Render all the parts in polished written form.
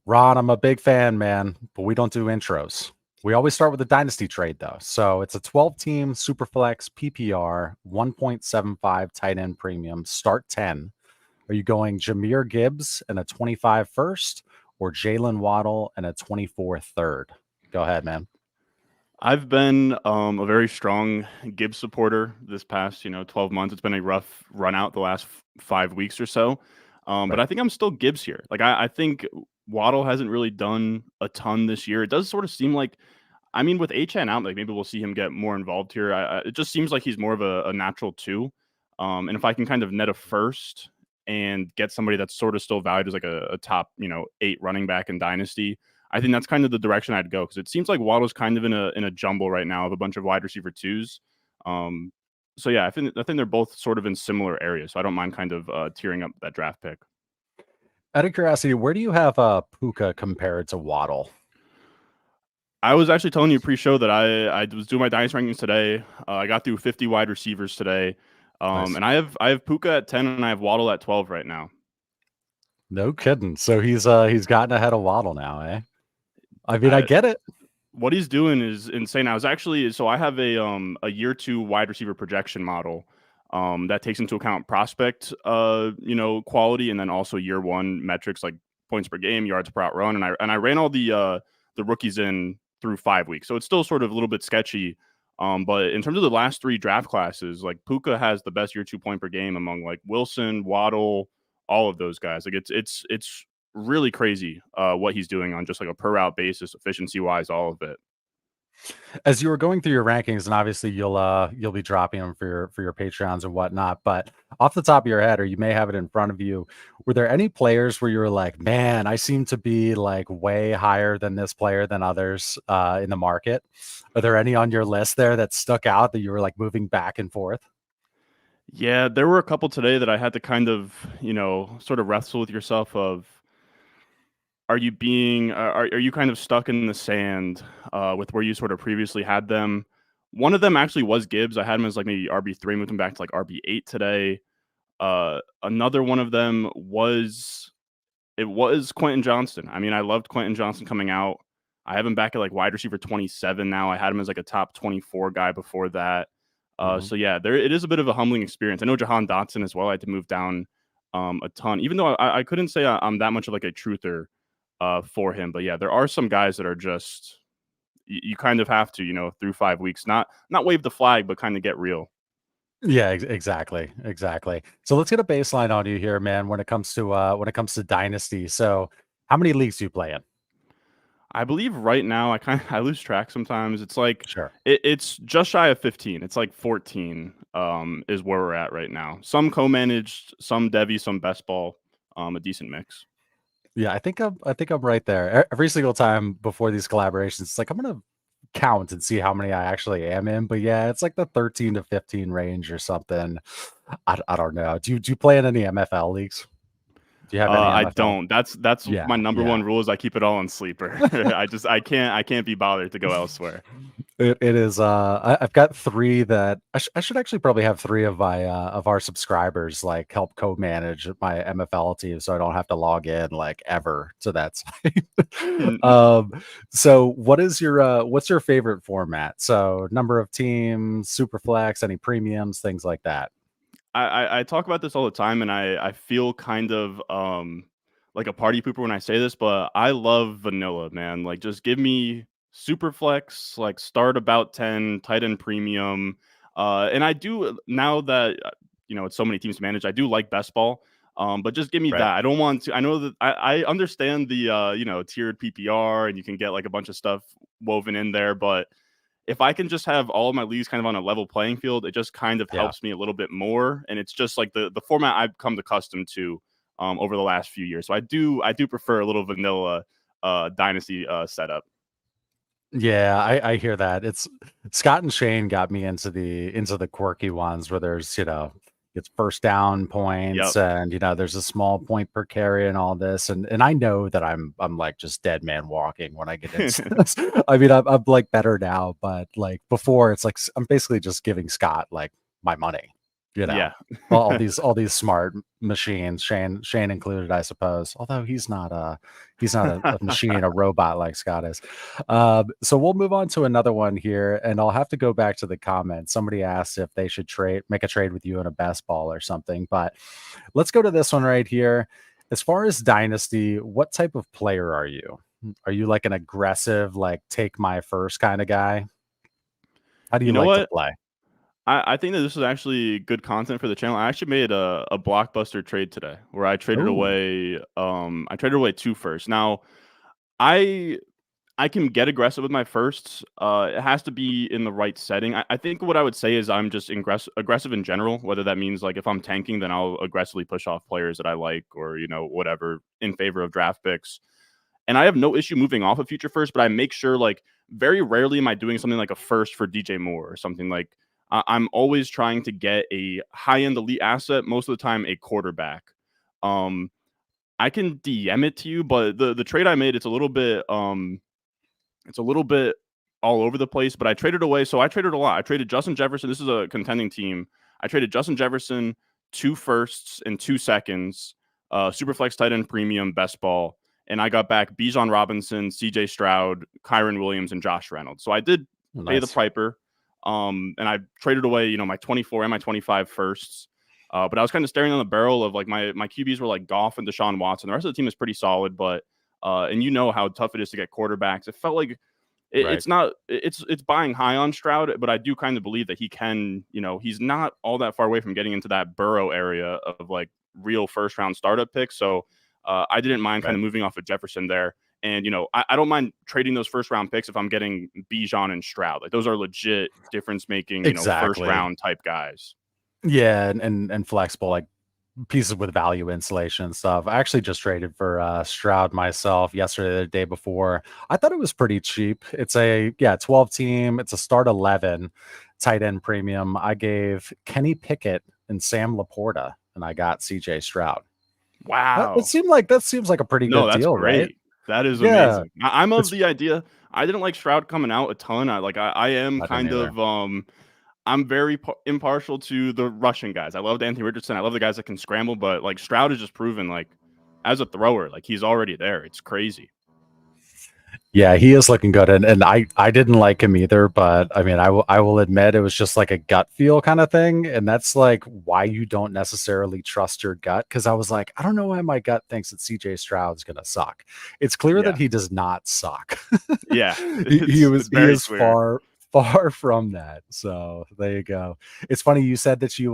Ron, I'm a big fan, man, but we don't do intros. We always start with a dynasty trade, though. So it's a 12-team Superflex PPR, 1.75 tight end premium, start 10. Are you going Jameer Gibbs and a 25 first or Jalen Waddle and a 24 third? Go ahead, man. I've been a very strong Gibbs supporter this past 12 months. It's been a rough run out the last 5 weeks or so, but Right. I think I'm still Gibbs here. Like I think Waddle hasn't really done a ton this year. It does sort of seem like, I mean, with HN out, like maybe we'll see him get more involved here. It just seems like he's more of a natural two, and if I can kind of net a first and get somebody that's sort of still valued as like a top 8 running back in Dynasty. I think that's kind of the direction I'd go because it seems like Waddle's kind of in a jumble right now of a bunch of wide receiver twos. Um, so yeah, I think they're both sort of in similar areas. So I don't mind kind of tearing up that draft pick. Out of curiosity, where do you have Puka compared to Waddle? I was actually telling you pre-show that I was doing my dynasty rankings today. I got through 50 wide receivers today, Nice. and I have Puka at 10 and I have Waddle at 12 right now. No kidding. So he's gotten ahead of Waddle now, eh? I mean, I get it. What he's doing is insane. I was actually I have a year 2 wide receiver projection model that takes into account prospect quality and then also year 1 metrics like points per game, yards per out run, and I ran all the rookies in through 5 weeks. So it's still sort of a little bit sketchy. But in terms of the last 3 draft classes, like Puka has the best year 2 point per game among like Wilson, Waddle, all of those guys. Like it's really crazy what he's doing on just like a per route basis, efficiency wise, all of it. As you were going through your rankings, and obviously you'll be dropping them for your Patreons and whatnot, but off the top of your head, or you may have it in front of you, were there any players where you were like, man, I seem to be like way higher than this player than others in the market? Are there any on your list there that stuck out that you were like moving back and forth? Yeah, there were a couple today that I had to kind of, sort of wrestle with yourself of are you kind of stuck in the sand with where you sort of previously had them? One of them actually was Gibbs. I had him as like maybe RB3, moved him back to like RB8 today. Another one of them was Quentin Johnston. I mean, I loved Quentin Johnston coming out. I have him back at like wide receiver 27 now. I had him as like a top 24 guy before that. Mhm. So yeah, it is a bit of a humbling experience. I know Jahan Dotson as well. I had to move down a ton, even though I couldn't say I'm that much of like a truther for him. But yeah, there are some guys that are just you kind of have to, through 5 weeks, not wave the flag, but kind of get real. Yeah, exactly. So let's get a baseline on you here, man, when it comes to dynasty. So how many leagues do you play in? I believe right now I lose track sometimes. It's like Sure. it's just shy of 15. It's like 14 is where we're at right now. Some co-managed, some Devy, some best ball, a decent mix. Yeah, I think I'm right there. Every single time before these collaborations, it's like I'm gonna count and see how many I actually am in. But yeah, it's like the 13 to 15 range or something. I don't know. Do you play in any MFL leagues? Do you have any I MFL? don't. That's my Yeah, number yeah. one rule is I keep it all in sleeper. I can't be bothered to go elsewhere. It is. I've got three that I should actually probably have three of our subscribers like help co-manage my MFL team, so I don't have to log in like ever to that site. um, so what's your favorite format? So number of teams, super flex, any premiums, things like that. I talk about this all the time, and I feel kind of like a party pooper when I say this, but I love vanilla, man. Like, just give me super flex, like start about 10, tight end premium, and I do now that it's so many teams to manage. I do like best ball, but just give me Right. that. I don't want to. I know that I understand the tiered PPR, and you can get like a bunch of stuff woven in there, but if I can just have all of my leagues kind of on a level playing field, it just kind of Yeah. helps me a little bit more. And it's just like the format I've come accustomed to over the last few years. So I do prefer a little vanilla dynasty setup. Yeah, I hear that. It's Scott and Shane got me into the quirky ones where there's, it's first down points Yep. and there's a small point per carry and all this. And I know that I'm like just dead man walking when I get into this. I mean, I'm like better now, but like before it's like I'm basically just giving Scott like my money. you know, Yeah. all these smart machines, Shane included, I suppose. Although he's not a machine, a robot like Scott is. So we'll move on to another one here, and I'll have to go back to the comments. Somebody asked if they should make a trade with you in a best ball or something, but let's go to this one right here. As far as Dynasty, what type of player are you? Are you like an aggressive, like take my first kind of guy? How do You you know like to what? play? I think that this is actually good content for the channel. I actually made a blockbuster trade today where Oh, I traded away 2 firsts. Now, I I can get aggressive with my firsts. It has to be in the right setting. I think what I would say is I'm just aggressive in general, whether that means like if I'm tanking, then I'll aggressively push off players that I like or, whatever in favor of draft picks. And I have no issue moving off a future first, but I make sure like very rarely am I doing something like a first for DJ Moore or something like I'm always trying to get a high end elite asset, most of the time a quarterback. Um, I can DM it to you, but the trade I made it's a little bit all over the place, but I traded away. So I traded a lot. I traded Justin Jefferson. This is a contending team. I traded Justin Jefferson, 2 firsts and 2 seconds, Superflex tight end premium, best ball. And I got back Bijan Robinson, CJ Stroud, Kyron Williams, and Josh Reynolds. So I did pay the nice. piper. And I traded away, my 24 and my 25 firsts. But I was kind of staring on the barrel of like my QBs were like Goff and Deshaun Watson. The rest of the team is pretty solid, but and you know how tough it is to get quarterbacks. It felt like Right. it's not it's buying high on Stroud, but I do kind of believe that he can, he's not all that far away from getting into that Burrow area of like real first round startup picks. So I didn't mind kind Right. of moving off of Jefferson there. And I don't mind trading those first round picks if I'm getting Bijan and Stroud. Like those are legit difference making, first Exactly. round type guys. Yeah, and flexible like pieces with value insulation and stuff. I actually just traded for Stroud myself yesterday, the day before. I thought it was pretty cheap. It's a 12 team, it's a start 11 tight end premium. I gave Kenny Pickett and Sam Laporta, and I got CJ Stroud. Wow. That seems like a pretty No, good that's deal, right? great. That is Yeah. amazing. I'm of It's the idea. I didn't like Stroud coming out a ton. I am I didn't kind either. of I'm very impartial to the Russian guys. I loved Anthony Richardson. I love the guys that can scramble, but like Stroud has just proven like as a thrower, like he's already there. It's crazy. Yeah, he is looking good, and I didn't like him either, but I mean, I will admit it was just like a gut feel kind of thing, and that's like why you don't necessarily trust your gut. Because I was like, I don't know why my gut thinks that CJ Stroud's gonna suck. It's clear that Yeah. he does not suck. Yeah. He It's was he very is clear. far from that. So there you go. It's funny you said that you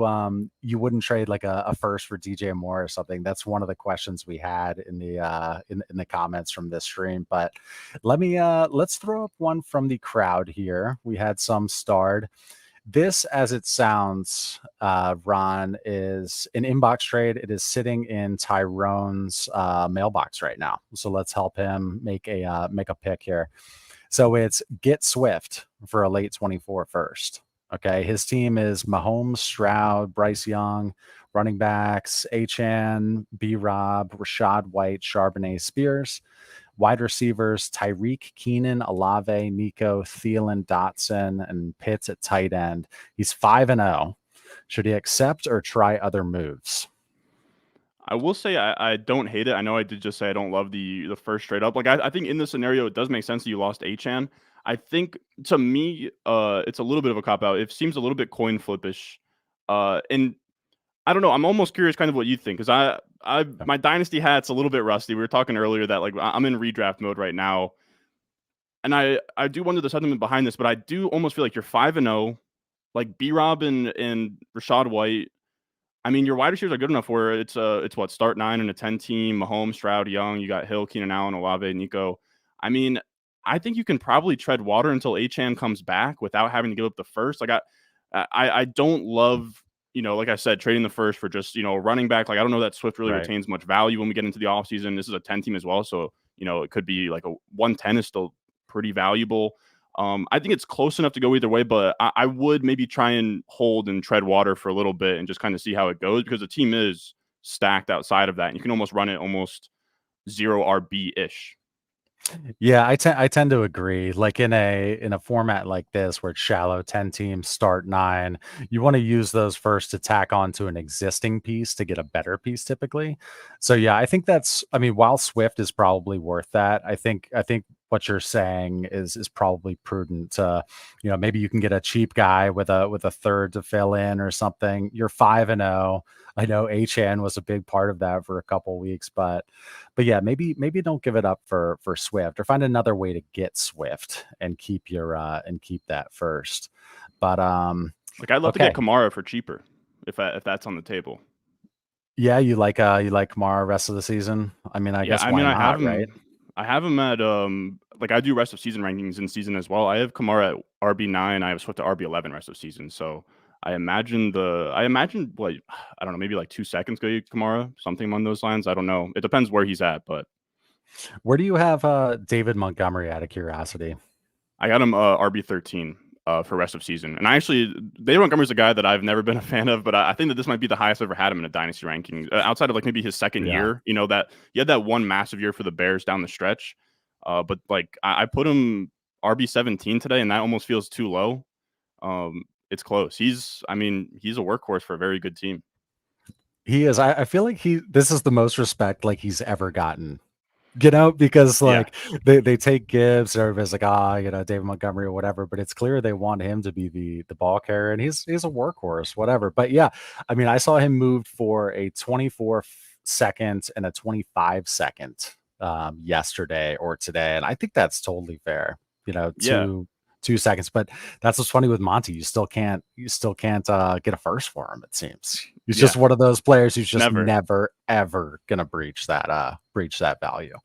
wouldn't trade like a first for DJ Moore or something. That's one of the questions we had in the in the comments from this stream. But let's throw up one from the crowd here. We had some starred. This, as it sounds, Ron, is an inbox trade. It is sitting in Tyrone's mailbox right now. So let's help him make a pick here. So it's get Swift for a late 24 first. Okay. His team is Mahomes, Stroud, Bryce Young, running backs, Achan, B Rob, Rashad White, Charbonnet Spears, wide receivers, Tyreek, Keenan, Olave, Nico, Thielen, Dotson, and Pitts at tight end. He's 5-0. Should he accept or try other moves? I will say I don't hate it. I know I did just say I don't love the first straight up. Like I think in this scenario it does make sense that you lost Achan. I think to me, it's a little bit of a cop out. It seems a little bit coin flippish. And I don't know. I'm almost curious, kind of what you think, because my dynasty hat's a little bit rusty. We were talking earlier that like I'm in redraft mode right now, and I do wonder the sentiment behind this, but I do almost feel like you're 5-0, like B Rob and Rashad White. I mean, your wide receivers are good enough where it's what start 9 and a 10 team. Mahomes, Stroud, Young. You got Hill, Keenan Allen, Olave, Nico. I mean, I think you can probably tread water until Achan comes back without having to give up the first. Like I don't love, like I said, trading the first for just, a running back. Like I don't know that Swift really Right. retains much value when we get into the offseason. This is a 10 team as well. So, it could be like a 110 is still pretty valuable. I think it's close enough to go either way, but I would maybe try and hold and tread water for a little bit and just kind of see how it goes because the team is stacked outside of that. And you can almost run it almost zero RB ish. Yeah, I tend to agree. Like in a format like this where it's shallow, 10 teams start 9, you want to use those first to tack onto an existing piece to get a better piece typically. So yeah, I think that's I mean, while Swift is probably worth that, I think what you're saying is probably prudent to, maybe you can get a cheap guy with a third to fill in or something. You're 5-0. I know HN was a big part of that for a couple weeks, but yeah, maybe don't give it up for Swift, or find another way to get Swift and keep that first. But Like I'd love to get okay. Kamara for cheaper if that's on the table. Yeah, you like Kamara rest of the season? I mean, I Yeah, guess I why mean, not, right? I have him at like I do rest of season rankings in season as well. I have Kamara at RB9. I have Swift to RB11 rest of season. So I imagine like I don't know, maybe like 2 seconds go Kamara, something along those lines. I don't know. It depends where he's at, but Where do you have David Montgomery out of curiosity? I got him RB13 for rest of season. And I actually, David Montgomery's a guy that I've never been a fan of, but I think that this might be the highest I've ever had him in a dynasty ranking. Outside of like maybe his second Yeah. year, that he had that one massive year for the Bears down the stretch. But like I put him RB17 today, and that almost feels too low. It's close. I mean, he's a workhorse for a very good team. He is. I feel like this is the most respect like he's ever gotten. Because Yeah, like they take Gibbs, and everybody's like, David Montgomery or whatever, but it's clear they want him to be the ball carrier, and he's a workhorse, whatever. But yeah, I mean, I saw him moved for a 24 second and a 25 second yesterday or today, and I think that's totally fair. yeah, 2 seconds, but that's what's funny with Monty. You still can't get a first for him. It seems he's just yeah. one of those players who's just Never. never ever gonna breach that value.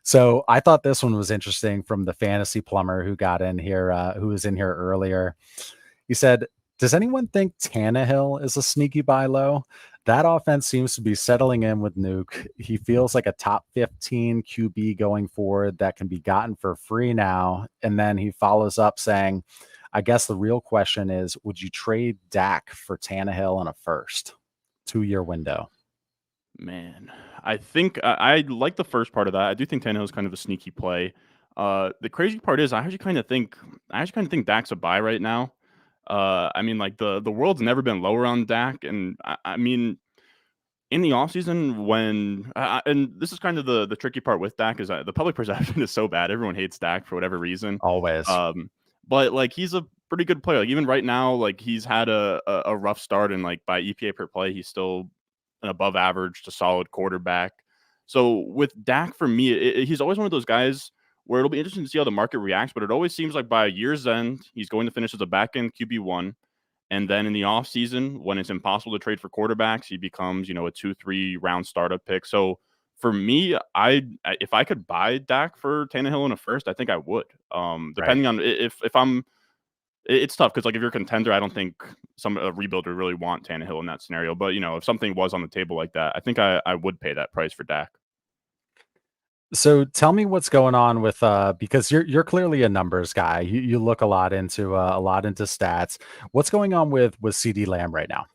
So I thought this one was interesting from the fantasy plumber who got in here, who was in here earlier. He said, "Does anyone think Tannehill is a sneaky buy low? That offense seems to be settling in with Nuke. He feels like a top 15 QB going forward that can be gotten for free now." And then he follows up saying, "I guess the real question is, would you trade Dak for Tannehill in a first 2-year window?" Man, I think I like the first part of that. I do think Tannehill is kind of a sneaky play. The crazy part is I actually kind of think Dak's a buy right now. I mean, like the world's never been lower on Dak, and I mean, in the offseason when and this is kind of the tricky part with Dak is that the public perception is so bad. Everyone hates Dak for whatever reason. Always. Um, but like he's a pretty good player. Like even right now, like he's had a rough start, and like by EPA per play, he's still an above average to solid quarterback. So with Dak, for me, he's always one of those guys where it'll be interesting to see how the market reacts. But it always seems like by a year's end, he's going to finish as a back end QB1. And then in the offseason, when it's impossible to trade for quarterbacks, he becomes, a 2-3 round startup pick. So for me, if I could buy Dak for Tannehill in a first, I think I would. Right. Depending on if I'm, it's tough because like if you're a contender, I don't think a rebuilder really want Tannehill in that scenario. But if something was on the table like that, I think I would pay that price for Dak. So tell me what's going on with because you're clearly a numbers guy. You look a lot into stats. What's going on with CD Lamb right now?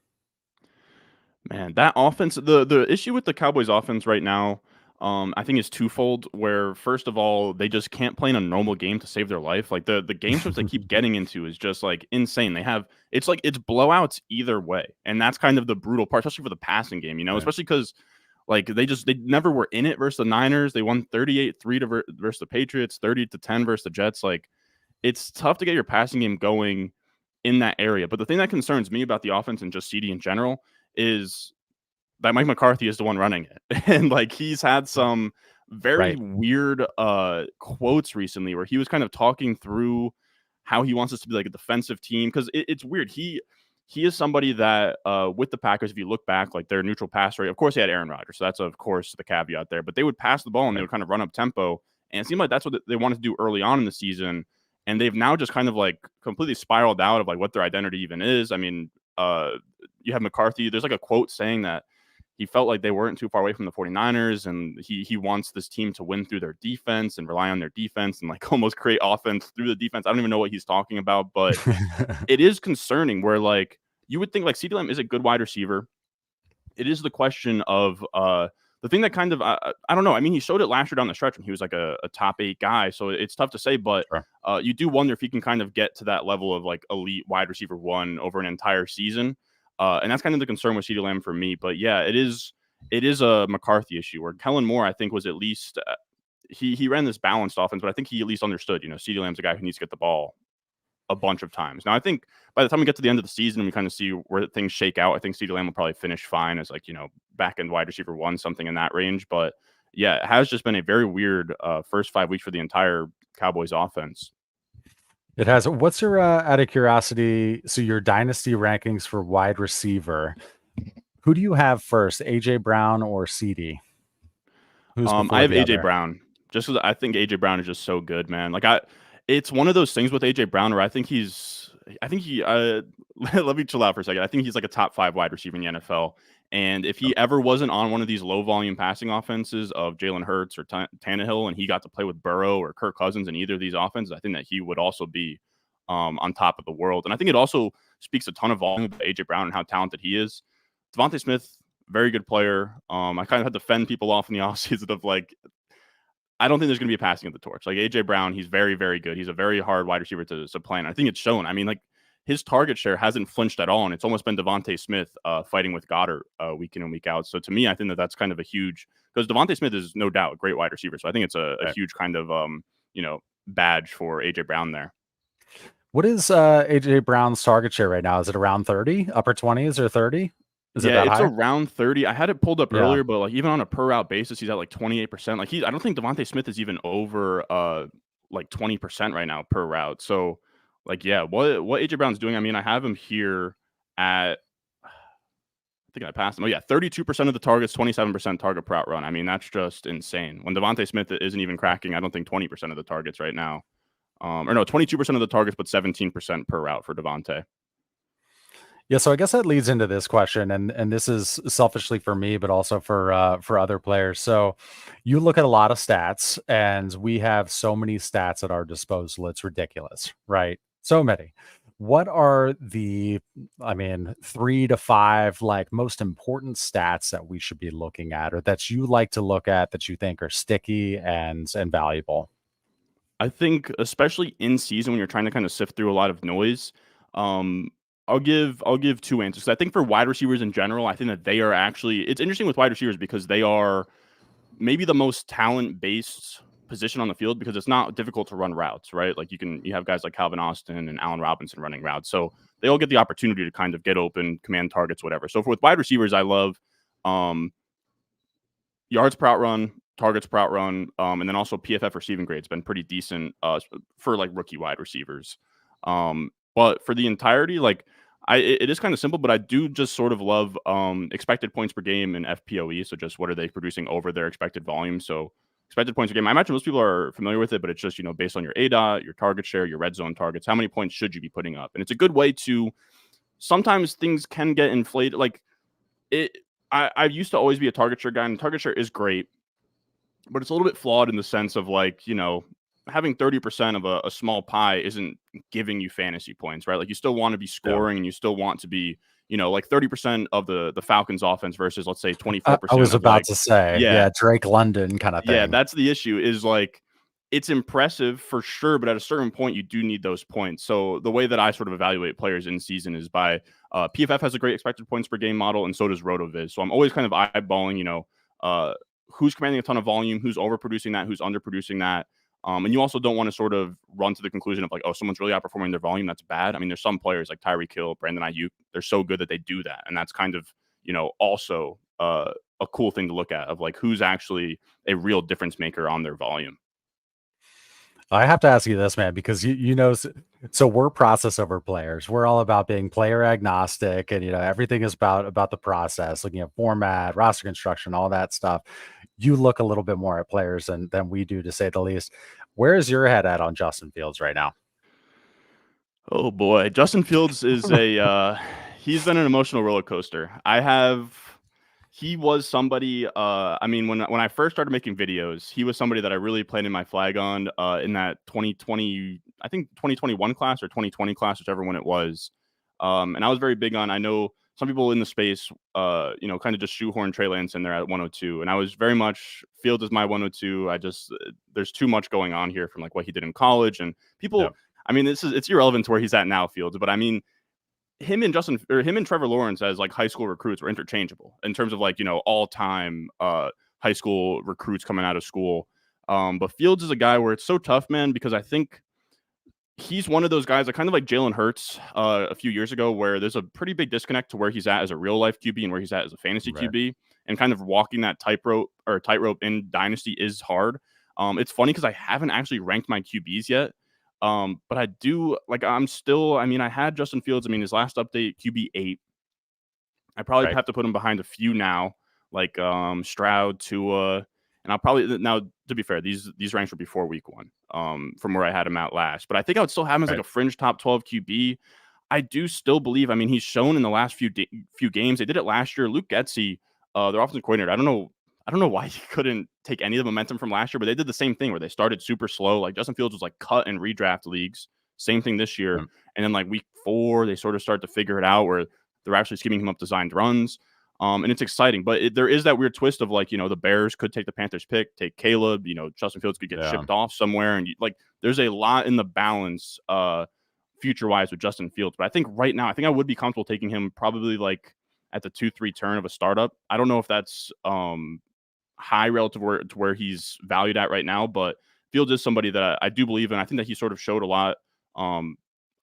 Man, that offense, the issue with the Cowboys offense right now, I think is twofold. Where first of all, they just can't play in a normal game to save their life. Like the game scripts they keep getting into is just like insane. It's blowouts either way, and that's kind of the brutal part, especially for the passing game. Right. Especially because like they never were in it versus the Niners. They won 38-3 versus the Patriots, 30-10 versus the Jets. Like it's tough to get your passing game going in that area. But the thing that concerns me about the offense and just CD in general is that Mike McCarthy is the one running it. And like he's had some very Right. weird quotes recently where he was kind of talking through how he wants us to be like a defensive team. Cause it's weird. He is somebody that with the Packers, if you look back, like their neutral pass rate, of course, he had Aaron Rodgers. So that's, of course, the caveat there. But they would pass the ball and they Right. would kind of run up tempo. And it seemed like that's what they wanted to do early on in the season. And they've now just kind of like completely spiraled out of like what their identity even is. I mean, you have McCarthy. There's like a quote saying that he felt like they weren't too far away from the 49ers, and he wants this team to win through their defense and rely on their defense and like almost create offense through the defense. I don't even know what he's talking about, but it is concerning where like you would think like CeeDee Lamb is a good wide receiver. It is the question of the thing that kind of I don't know. I mean, he showed it last year down the stretch when he was like a top 8 guy. So it's tough to say, but Sure. you do wonder if he can kind of get to that level of like elite wide receiver one over an entire season. And that's kind of the concern with CeeDee Lamb for me. But yeah, it is a McCarthy issue where Kellen Moore, I think, was at least he ran this balanced offense, but I think he at least understood, CeeDee Lamb's a guy who needs to get the ball a bunch of times. Now, I think by the time we get to the end of the season and we kind of see where things shake out, I think CeeDee Lamb will probably finish fine as like, back end wide receiver one, something in that range. But yeah, it has just been a very weird first 5 weeks for the entire Cowboys offense. It has. What's your out of curiosity? So your dynasty rankings for wide receiver. Who do you have first, AJ Brown or CD? Who's I before have the AJ other? Brown just because I think AJ Brown is just so good, man. It's one of those things with AJ Brown where I think he let me chill out for a second. I think he's like a top 5 wide receiver in the NFL. And if he ever wasn't on one of these low volume passing offenses of Jalen Hurts or Tannehill, and he got to play with Burrow or Kirk Cousins in either of these offenses, I think that he would also be on top of the world. And I think it also speaks a ton of volume about AJ Brown and how talented he is. Devontae Smith, very good player. I kind of had to fend people off in the offseason of like, I don't think there's going to be a passing of the torch. Like AJ Brown, he's very, very good. He's a very hard wide receiver to supplant. I think it's shown. I mean, like his target share hasn't flinched at all, and it's almost been Devontae Smith fighting with Goddard week in and week out. So to me, I think that that's kind of a huge, because Devontae Smith is no doubt a great wide receiver. So I think it's a huge kind of badge for AJ Brown there. What is AJ Brown's target share right now? Is it around 30, upper 20s or 30? Is it Yeah, that it's high? around 30. I had it pulled up Yeah. earlier, but like even on a per route basis, he's at like 28%. Like I don't think Devontae Smith is even over like 20% right now per route. So like yeah, what AJ Brown's doing, I mean, I have him here at I think I passed him. Oh yeah, 32% of the targets, 27% target per route run. I mean, that's just insane. When Devontae Smith isn't even cracking, I don't think 20% of the targets right now. Or no, 22% of the targets, but 17% per route for Devontae. Yeah, so I guess that leads into this question, and this is selfishly for me, but also for other players. So you look at a lot of stats, and we have so many stats at our disposal, it's ridiculous, right? So many. What are the, I mean, 3 to 5 like most important stats that we should be looking at, or that you like to look at that you think are sticky and valuable? I think especially in season when you're trying to kind of sift through a lot of noise, um, I'll give 2 answers. I think for wide receivers in general, I think that they are actually it's interesting with wide receivers because they are maybe the most talent based position on the field because it's not difficult to run routes, right? Like you have guys like Calvin Austin and Allen Robinson running routes. So they all get the opportunity to kind of get open, command targets, whatever. So with wide receivers, I love um yards per out run, targets per out run, and then also PFF receiving grade's been pretty decent for like rookie wide receivers. But for the entirety, like it is kind of simple, but I do just sort of love expected points per game in FPOE. So just what are they producing over their expected volume? So expected points per game. I imagine most people are familiar with it, but it's just based on your ADOT, your target share, your red zone targets. How many points should you be putting up? And it's a good way to. Sometimes things can get inflated. Like it, I used to always be a target share guy, and target share is great, but it's a little bit flawed in the sense of like, having 30% of a small pie isn't giving you fantasy points, right? Like you still want to be Yeah. scoring and you still want to be, like 30% of the Falcons offense versus let's say I 24% was of about like, to say, yeah, yeah, Drake London kind of yeah, thing. that's the issue is like it's impressive for sure, but at a certain point you do need those points. So the way that I sort of evaluate players in season is by PFF has a great expected points per game model, and so does RotoViz. So I'm always kind of eyeballing, who's commanding a ton of volume, who's overproducing that, who's underproducing that. And you also don't want to sort of run to the conclusion of like, oh, someone's really outperforming their volume. That's bad. I mean, there's some players like Tyreek Hill, Brandon Ayuk. They're so good that they do that, and that's kind of also a cool thing to look at of like who's actually a real difference maker on their volume. I have to ask you this, man, because so we're process over players. We're all about being player agnostic, and everything is about the process, looking at format, roster construction, all that stuff. You look a little bit more at players than we do, to say the least. Where is your head at on Justin Fields right now? Oh boy, Justin Fields is a he's been an emotional roller coaster. He was somebody I mean when I first started making videos, he was somebody that I really planted my flag on in that 2020, I think 2021 class or 2020 class, whichever one it was. And I was very big on, I know some people in the space, kind of just shoehorn Trey Lance in there at 102, and I was very much Fields is my 102. I just there's too much going on here from like what he did in college, and people. Yep. I mean, it's irrelevant to where he's at now, Fields, but I mean, him and Trevor Lawrence as like high school recruits were interchangeable in terms of like all time high school recruits coming out of school. But Fields is a guy where it's so tough, man, because I think he's one of those guys, like kind of like Jalen Hurts a few years ago, where there's a pretty big disconnect to where he's at as a real life QB and where he's at as a fantasy Right. QB, and kind of walking that tightrope in Dynasty is hard. It's funny because I haven't actually ranked my QBs yet. But I do like I'm still. I mean, I had Justin Fields. I mean, his last update QB 8. I probably Right. have to put him behind a few now, like Stroud, Tua, and I'll probably now. To be fair, these ranks were before week 1, from where I had him out last. But I think I would still have him as like Right. a fringe top 12 QB. I do still believe. I mean, he's shown in the last few games. They did it last year. Luke Getsy, their offensive coordinator. I don't know why he couldn't take any of the momentum from last year, but they did the same thing where they started super slow. Like Justin Fields was like cut in redraft leagues. Same thing this year. Mm. And then like week 4, they sort of start to figure it out where they're actually scheming him up designed runs. And it's exciting, but there is that weird twist of like, the Bears could take the Panthers pick, take Caleb, Justin Fields could get Yeah. shipped off somewhere. And like, there's a lot in the balance, future wise with Justin Fields. But I think right now, I would be comfortable taking him probably like at the 2-3 turn of a startup. I don't know if that's, high relative to where he's valued at right now, but Fields is somebody that I do believe in. I think that he sort of showed a lot on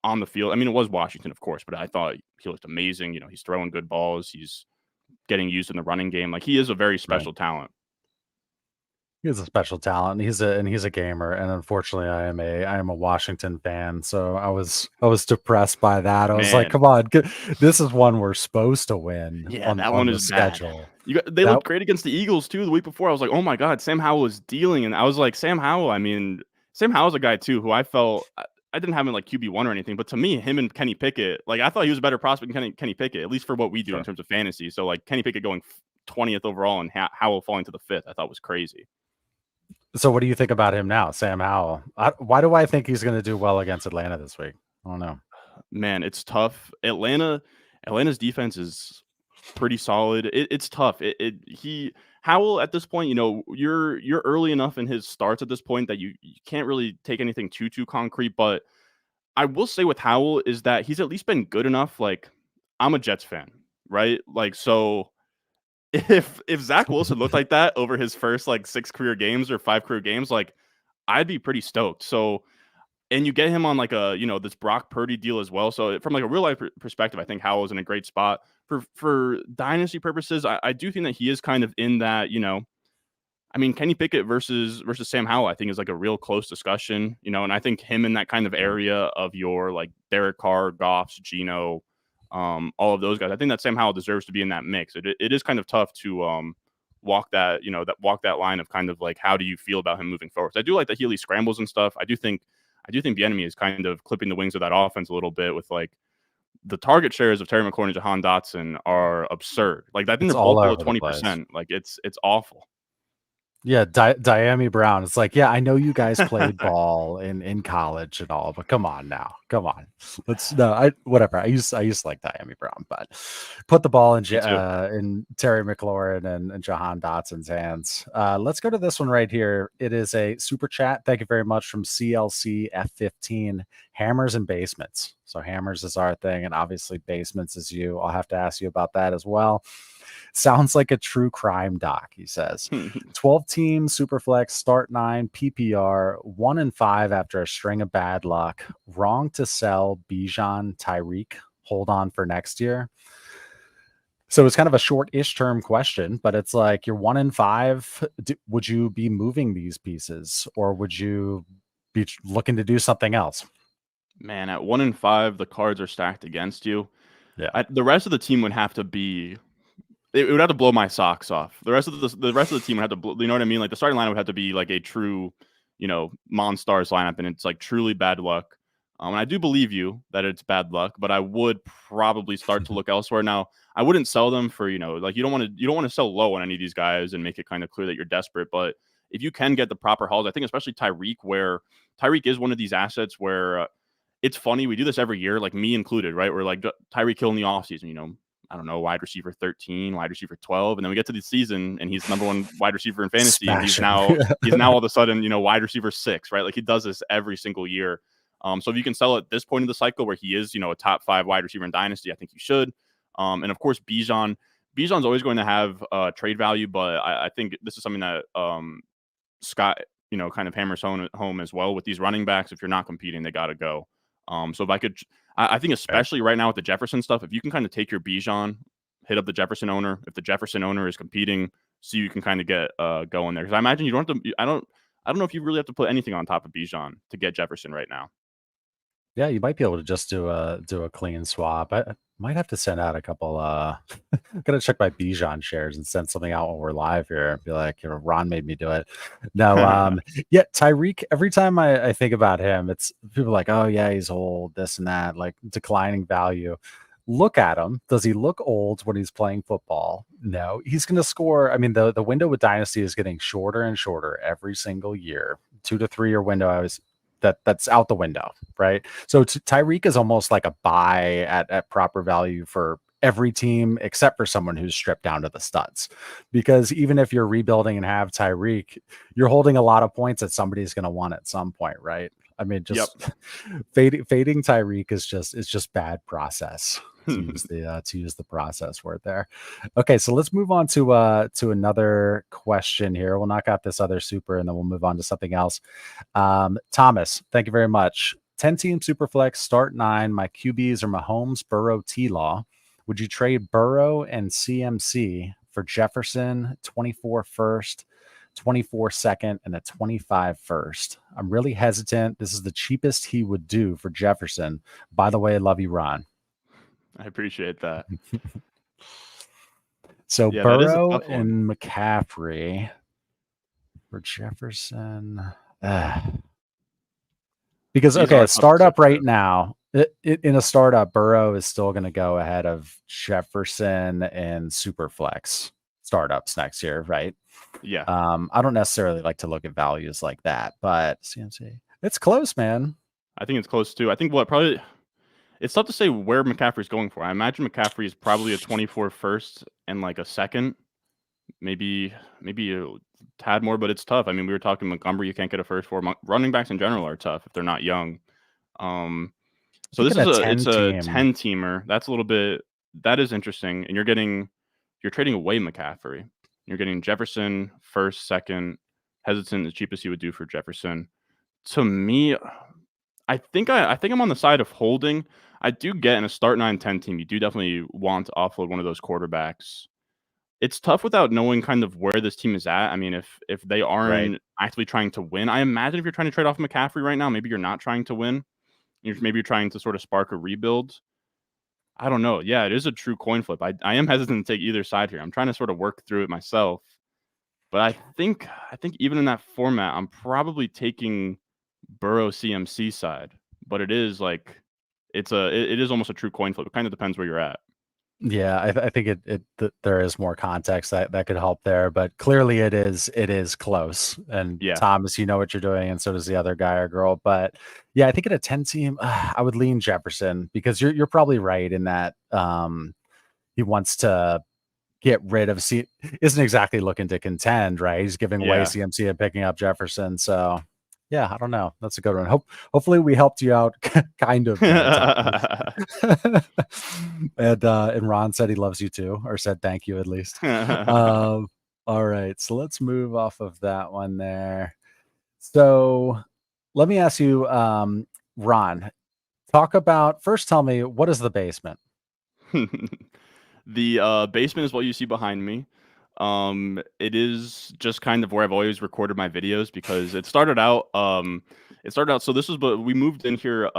the field. I mean, it was Washington, of course, but I thought he looked amazing. He's throwing good balls. He's getting used in the running game. Like he is a very Right. special talent. He's a special talent. He's a gamer, and unfortunately, I am a Washington fan, so I was depressed by that. I was like, Man, "Come on, this is one we're supposed to win yeah, that on one the is bad. schedule." They That looked great against the Eagles too the week before. I was like, oh my god, Sam Howell was dealing, and I was like, Sam Howell. I mean, Sam Howell's a guy too who I felt I didn't have him like QB1 or anything, but to me, him and Kenny Pickett, like I thought he was a better prospect than Kenny Pickett, at least for what we do in Sure. terms of fantasy. So like Kenny Pickett going 20th overall and Howell falling to the 5th, I thought was crazy. So, what do you think about him now, Sam Howell? Why do I think he's going to do well against Atlanta this week? I don't know. Man, it's tough. Atlanta's defense is pretty solid. It's tough. Howell at this point, you're early enough in his starts at this point that you can't really take anything too concrete. But I will say with Howell is that he's at least been good enough. Like I'm a Jets fan, right? Like so, if Zach Wilson looked like that over his first like 6 career games or 5 career games, like I'd be pretty stoked. So and you get him on like a this Brock Purdy deal as well. So from like a real life perspective, I think Howell is in a great spot for dynasty purposes. I do think that he is kind of in that I mean Kenny Pickett versus Sam Howell I think is like a real close discussion. And I think him in that kind of area of your like Derek Carr, Goffs, Geno, all of those guys. I think that Sam Howell deserves to be in that mix. It is kind of tough to walk that line of kind of like how do you feel about him moving forward. So I do like that he at least scrambles and stuff. I do think the enemy is kind of clipping the wings of that offense a little bit with like the target shares of Terry McLaurin and Jahan Dotson are absurd. Like I think It's they're all both below over the place. 20%. Like it's awful. Yeah, Diami Brown. It's like, yeah, I know you guys played ball in college and all, but come on now, come on. Whatever. I used to like Diami Brown, but put the ball in Me too. in Terry McLaurin and Jahan Dotson's hands. Let's go to this one right here. It is a super chat. Thank you very much from CLC F15. Hammers and basements. So hammers is our thing, and obviously basements is you. I'll have to ask you about that as well. Sounds like a true crime doc, he says. 12 team Superflex, start 9, PPR, 1-5 after a string of bad luck. Wrong to sell Bijan, Tyreek. Hold on for next year. So it's kind of a short-ish term question, but it's like you're 1-5. Would you be moving these pieces, or would you be looking to do something else? Man, at 1-5, the cards are stacked against you. Yeah. The rest of the team would have to be. It would have to blow my socks off. The rest of the team would have to, you know what I mean? Like the starting lineup would have to be like a true, Monstars lineup, and it's like truly bad luck. And I do believe you that it's bad luck, but I would probably start to look elsewhere. Now, I wouldn't sell them for, like you don't want to sell low on any of these guys and make it kind of clear that you're desperate. But if you can get the proper hauls, I think especially Tyreek, where Tyreek is one of these assets where it's funny. We do this every year, like me included, right? We're like Tyreek Hill in the offseason, I don't know, wide receiver 13, wide receiver 12, and then we get to the season and he's number one wide receiver in fantasy, and Smashing. he's now all of a sudden, wide receiver 6, right? Like he does this every single year. So if you can sell at this point in the cycle where he is, a top 5 wide receiver in Dynasty, I think you should. And of course, Bijan's always going to have trade value, but I think this is something that Scott, kind of hammers home as well with these running backs. If you're not competing, they got to go. So if I think especially right now with the Jefferson stuff, if you can kind of take your Bijan, hit up the Jefferson owner. If the Jefferson owner is competing, so you can kind of get going there. Because I imagine you don't have to. I don't know if you really have to put anything on top of Bijan to get Jefferson right now. Yeah, you might be able to just do a clean swap. I might have to send out a couple. Gotta check my Bijan shares and send something out when we're live here. Be like, Ron made me do it. No, yeah, Tyreek. Every time I think about him, it's people are like, oh yeah, he's old, this and that, like declining value. Look at him. Does he look old when he's playing football? No, he's going to score. I mean, the window with Dynasty is getting shorter and shorter every single year. 2 to 3 year window. That's out the window, right? So Tyreek is almost like a buy at proper value for every team except for someone who's stripped down to the studs. Because even if you're rebuilding and have Tyreek, you're holding a lot of points that somebody's going to want at some point, right? I mean, just fading Tyreek is just bad process. To use the process word there. Okay, so let's move on to another question here. We'll knock out this other super and then we'll move on to something else. Thomas, thank you very much. 10-team superflex, start 9. My QBs are Mahomes, Burrow, T-Law. Would you trade Burrow and CMC for Jefferson, 24 first, 24 second, and a 25 first? I'm really hesitant. This is the cheapest he would do for Jefferson. By the way, love you, Ron. I appreciate that. So yeah, Burrow and McCaffrey for Jefferson. Because, okay, a startup right now, in a startup, Burrow is still going to go ahead of Jefferson and Superflex startups next year, right? Yeah. I don't necessarily like to look at values like that, but CMC, it's close, man. I think it's close too. I think it's tough to say where McCaffrey's going for. I imagine McCaffrey is probably a 24 first and like a second, maybe a tad more, but it's tough. I mean, we were talking Montgomery, you can't get a first for. Running backs in general are tough if they're not young. So this is it's a 10-teamer. That is interesting. And you're trading away McCaffrey. You're getting Jefferson first, second, hesitant, the cheapest you would do for Jefferson. To me, I think I'm on the side of holding. I do get in a start 9-10 team, you do definitely want to offload one of those quarterbacks. It's tough without knowing kind of where this team is at. I mean, if they aren't actively trying to win, I imagine if you're trying to trade off McCaffrey right now, maybe you're not trying to win. Maybe you're trying to sort of spark a rebuild. I don't know. Yeah, it is a true coin flip. I am hesitant to take either side here. I'm trying to sort of work through it myself. But I think even in that format, I'm probably taking Burrow CMC side. But it is like it is almost a true coin flip. It kind of depends where you're at. Yeah, I think there is more context that could help there, but clearly it is close. And Thomas, you know what you're doing, and so does the other guy or girl. But yeah, I think at a 10 team, I would lean Jefferson because you're probably right in that he wants to get rid of isn't exactly looking to contend, right? He's giving away CMC and picking up Jefferson. So yeah, I don't know. That's a good one. Hopefully we helped you out kind of. And Ron said he loves you too, or said thank you at least. All right. So let's move off of that one there. So let me ask you, Ron, tell me, what is the basement? The basement is what you see behind me. It is just kind of where I've always recorded my videos because it started out. So this was, but we moved in here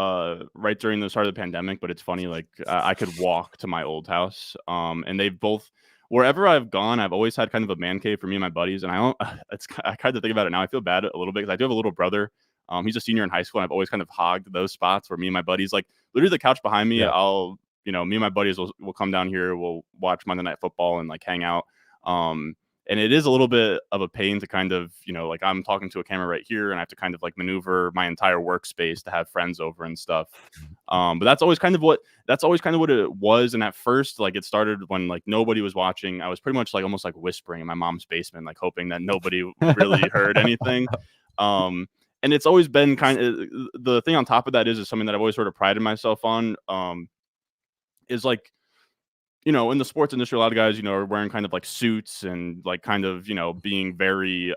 right during the start of the pandemic. But it's funny, like I could walk to my old house. And they've both, wherever I've gone, I've always had kind of a man cave for me and my buddies. And I kind of think about it now. I feel bad a little bit because I do have a little brother. He's a senior in high school, and I've always kind of hogged those spots where me and my buddies, like literally the couch behind me, me and my buddies will come down here, we'll watch Monday Night Football and like hang out. and it is a little bit of a pain to kind of, like I'm talking to a camera right here and I have to kind of like maneuver my entire workspace to have friends over and stuff. But that's always kind of what it was. And at first, like it started when like nobody was watching. I was pretty much like almost like whispering in my mom's basement, like hoping that nobody really heard anything. Um, and it's always been kind of the thing on top of that is something that I've always sort of prided myself on. Is like, in the sports industry, a lot of guys, are wearing kind of like suits and like kind of, being very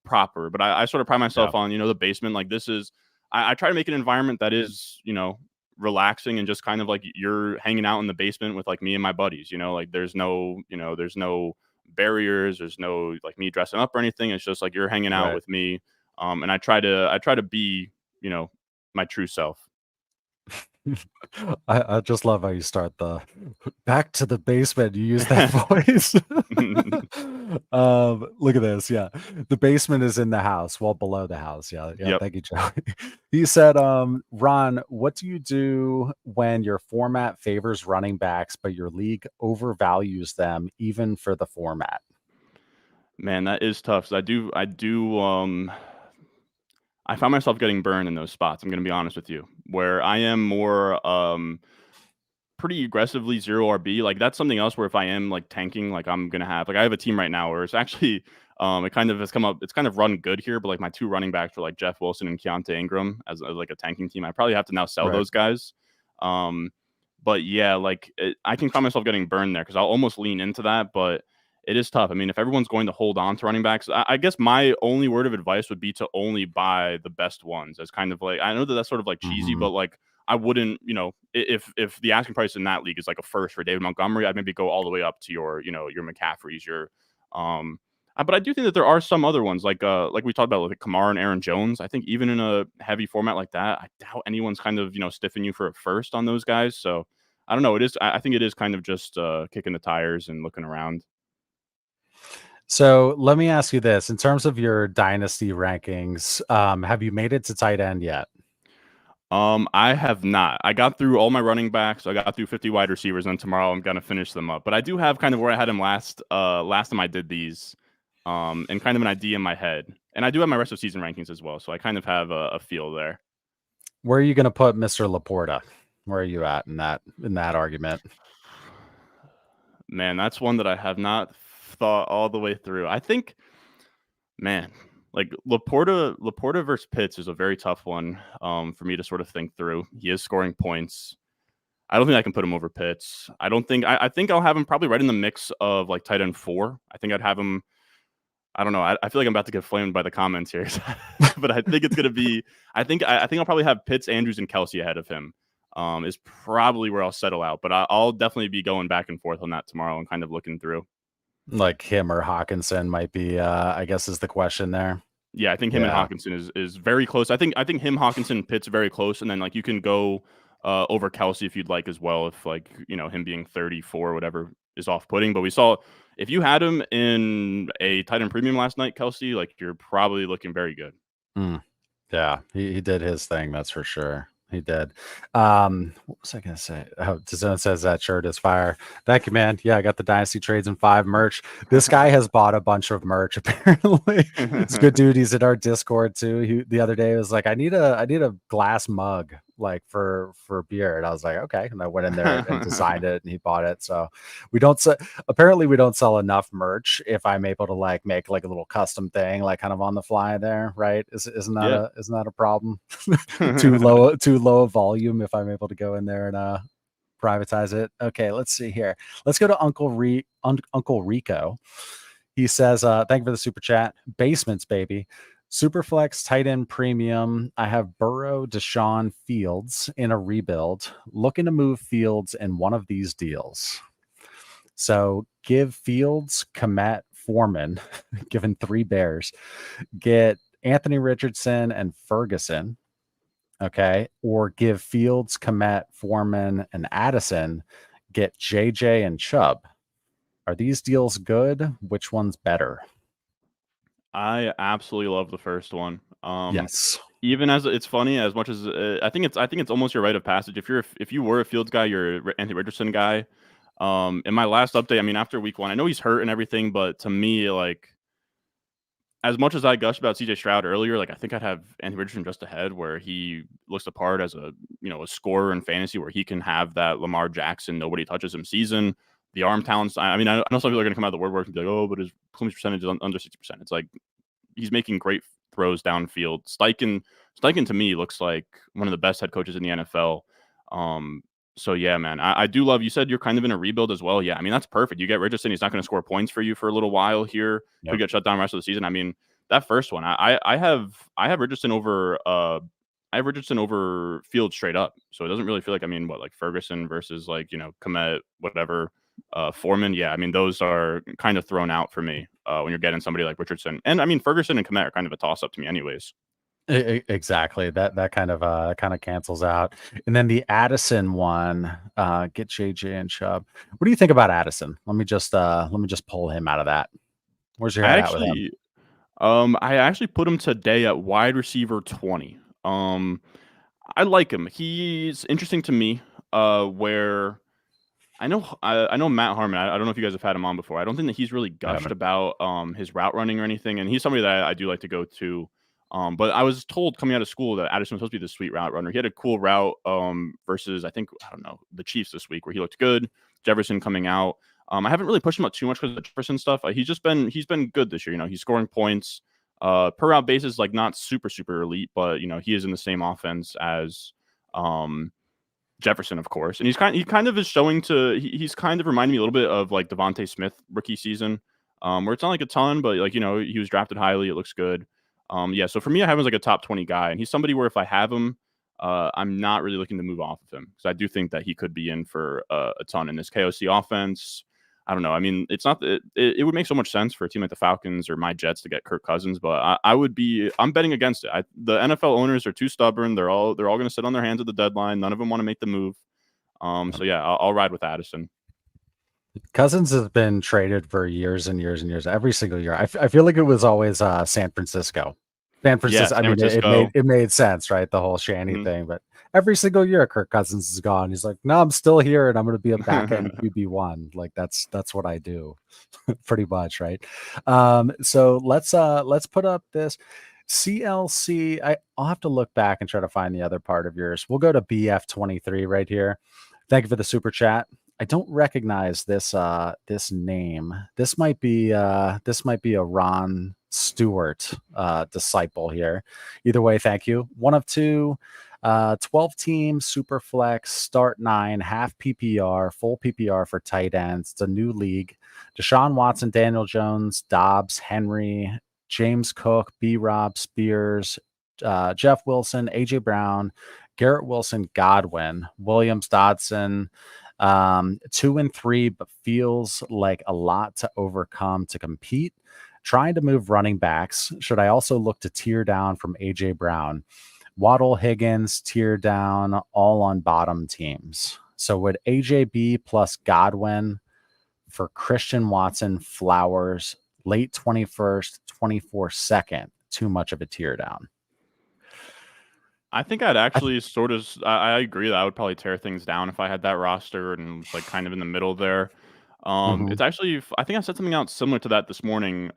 proper. But I sort of pride Yeah, myself on, the basement. Like this is, I try to make an environment that is, relaxing and just kind of like you're hanging out in the basement with like me and my buddies, like there's no barriers, there's no like me dressing up or anything. It's just like you're hanging out right. with me. And I try to be, you know, my true self. I just love how you start the back to the basement. You use that voice. Look at this. Yeah. The basement is in the house, well below the house. Yeah. Yeah. Yep. Thank you, Joey. He said, Ron, what do you do when your format favors running backs, but your league overvalues them even for the format? Man, that is tough. So I found myself getting burned in those spots. I'm going to be honest with you, where I am more pretty aggressively zero RB. Like that's something else where if I am like tanking, like I'm gonna have like I have a team right now where it's actually it kind of has come up. It's kind of run good here, but like my two running backs were like Jeff Wilson and Keontae Ingram as like a tanking team. I probably have to now sell Right. those guys. Um, but yeah, like I can find myself getting burned there because I'll almost lean into that, but it is tough. I mean, if everyone's going to hold on to running backs, I guess my only word of advice would be to only buy the best ones. As kind of like I know that that's sort of like cheesy, Hmm. but like I wouldn't, if the asking price in that league is like a first for David Montgomery, I'd maybe go all the way up to your McCaffreys, um but I do think that there are some other ones like we talked about like Kamara and Aaron Jones. I think even in a heavy format like that, I doubt anyone's kind of, stiffing you for a first on those guys. So I don't know. I think it is kind of just kicking the tires and looking around. So let me ask you this. In terms of your dynasty rankings, have you made it to tight end yet? I have not. I got through all my running backs. I got through 50 wide receivers, and tomorrow I'm gonna finish them up. But I do have kind of where I had him last time I did these, and kind of an idea in my head. And I do have my rest of season rankings as well, so I kind of have a feel there. Where are you going to put Mr. Laporta? Where are you at in that argument? Man, that's one that I have not thought all the way through. I think, man, like Laporta versus Pitts is a very tough one for me to sort of think through. He is scoring points. I don't think I can put him over Pitts. I don't think I think I'll have him probably right in the mix of like tight end 4. I think I'd have him. I don't know. I feel like I'm about to get flamed by the comments here, but I think it's gonna be. I think I'll probably have Pitts, Andrews, and Kelsey ahead of him. Is probably where I'll settle out, but I'll definitely be going back and forth on that tomorrow and kind of looking through. Like him or Hawkinson might be, I guess is the question there. Yeah, I think him and Yeah. Hawkinson is very close. I think him, Hawkinson, and Pitts very close, and then like you can go over Kelsey if you'd like as well. If like him being 34 or whatever is off putting, but we saw if you had him in a tight end premium last night, Kelsey, like you're probably looking very good. Mm. Yeah, he did his thing, that's for sure. He did. What was I gonna say? Oh, Tazone says that shirt is fire. Thank you, man. Yeah, I got the Dynasty Trades in 5 merch. This guy has bought a bunch of merch, apparently. It's a good dude. He's in our Discord too. He the other day was like, I need a glass mug like for beer. And I was like, okay. And I went in there and designed it and he bought it. So we don't sell apparently we don't sell enough merch if I'm able to like make like a little custom thing, like kind of on the fly there, right? Isn't that Yeah. a problem? Too low a volume if I'm able to go in there and privatize it. Okay, let's see here. Let's go to Uncle Rico. He says, thank you for the super chat. Basements, baby. Superflex tight end premium. I have Burrow, Deshaun, Fields in a rebuild. Looking to move Fields in one of these deals. So give Fields, Komet, Foreman, given 3 bears. Get Anthony Richardson and Ferguson. Okay. Or give Fields, Komet, Foreman, and Addison. Get JJ and Chubb. Are these deals good? Which one's better? I absolutely love the first one. Yes. Even as it's funny, as much as I think it's almost your rite of passage. If you were a Fields guy, you're an Anthony Richardson guy. In my last update, I mean, after week 1, I know he's hurt and everything, but to me, like, as much as I gushed about CJ Stroud earlier, like I think I'd have Anthony Richardson just ahead, where he looks the part as a a scorer in fantasy, where he can have that Lamar Jackson nobody touches him season. The arm talents. I mean, I know some people are going to come out of the woodwork and be like, oh, but his clearance percentage is under 60%. It's like he's making great throws downfield. Steichen to me looks like one of the best head coaches in the NFL. So yeah, man, I do love. You said you're kind of in a rebuild as well. Yeah, I mean that's perfect. You get Richardson. He's not going to score points for you for a little while here. Could Yep. get shut down the rest of the season. I mean that first one, I have Richardson over I have Richardson over Field straight up. So it doesn't really feel like, I mean, what, like Ferguson versus like Komet, whatever, Foreman. Yeah, I mean those are kind of thrown out for me when you're getting somebody like Richardson. And I mean Ferguson and Komet are kind of a toss up to me, anyways. Exactly. That kind of cancels out. And then the Addison one, get JJ and Chubb. What do you think about Addison? Let me just pull him out of that. Where's your I head at with him? actually I actually put him today at wide receiver 20. I like him. He's interesting to me. Where I know Matt Harmon. I don't know if you guys have had him on before. I don't think that he's really I gushed haven't. about his route running or anything, and he's somebody that I do like to go to. But I was told coming out of school that Addison was supposed to be the sweet route runner. He had a cool route versus, I don't know, the Chiefs this week, where he looked good. Jefferson coming out. I haven't really pushed him up too much because of the Jefferson stuff. He's been good this year. He's scoring points per route basis, like not super elite, but he is in the same offense as um Jefferson, of course, and he kind of is showing he's kind of reminding me a little bit of like Devontae Smith rookie season, where it's not like a ton, but like he was drafted highly. It looks good. Yeah. So for me, I have him as like a top 20 guy, and he's somebody where if I have him, I'm not really looking to move off of him because I do think that he could be in for a ton in this KOC offense. I don't know. I mean, it's not that it would make so much sense for a team like the Falcons or my Jets to get Kirk Cousins, but I'm betting against it. The NFL owners are too stubborn. They're all going to sit on their hands at the deadline. None of them want to make the move. So yeah, I'll ride with Addison. Cousins has been traded for years and years and years, every single year. I feel like it was always San Francisco. San Yeah, Francisco. I San mean, it made Francisco. it made sense, right? The whole Shanny Mhm. thing, but every single year, Kirk Cousins is gone. He's like, no, I'm still here, and I'm going to be a back end QB1. Like that's what I do, pretty much, right? So let's put up this CLC. I'll have to look back and try to find the other part of yours. We'll go to BF23 right here. Thank you for the super chat. I don't recognize this name. This might be a Ron Stewart disciple here. Either way, thank you. One of two. 12 team super flex, start 9, half PPR, full PPR for tight ends. It's a new league. Deshaun Watson, Daniel Jones, Dobbs, Henry, James Cook, B Rob, Spears, Jeff Wilson, AJ Brown, Garrett Wilson, Godwin, Williams, Dodson. 2 and 3, but feels like a lot to overcome to compete. Trying to move running backs. Should I also look to tear down from AJ Brown? Waddle, Higgins, tear down, all on bottom teams. So would AJB plus Godwin for Christian Watson, Flowers, late 21st, 24 second, too much of a tear down? I think I'd I th- actually sort of. I agree that I would probably tear things down if I had that roster and was like kind of in the middle there. Mhm. It's actually. I think I said something out similar to that this morning.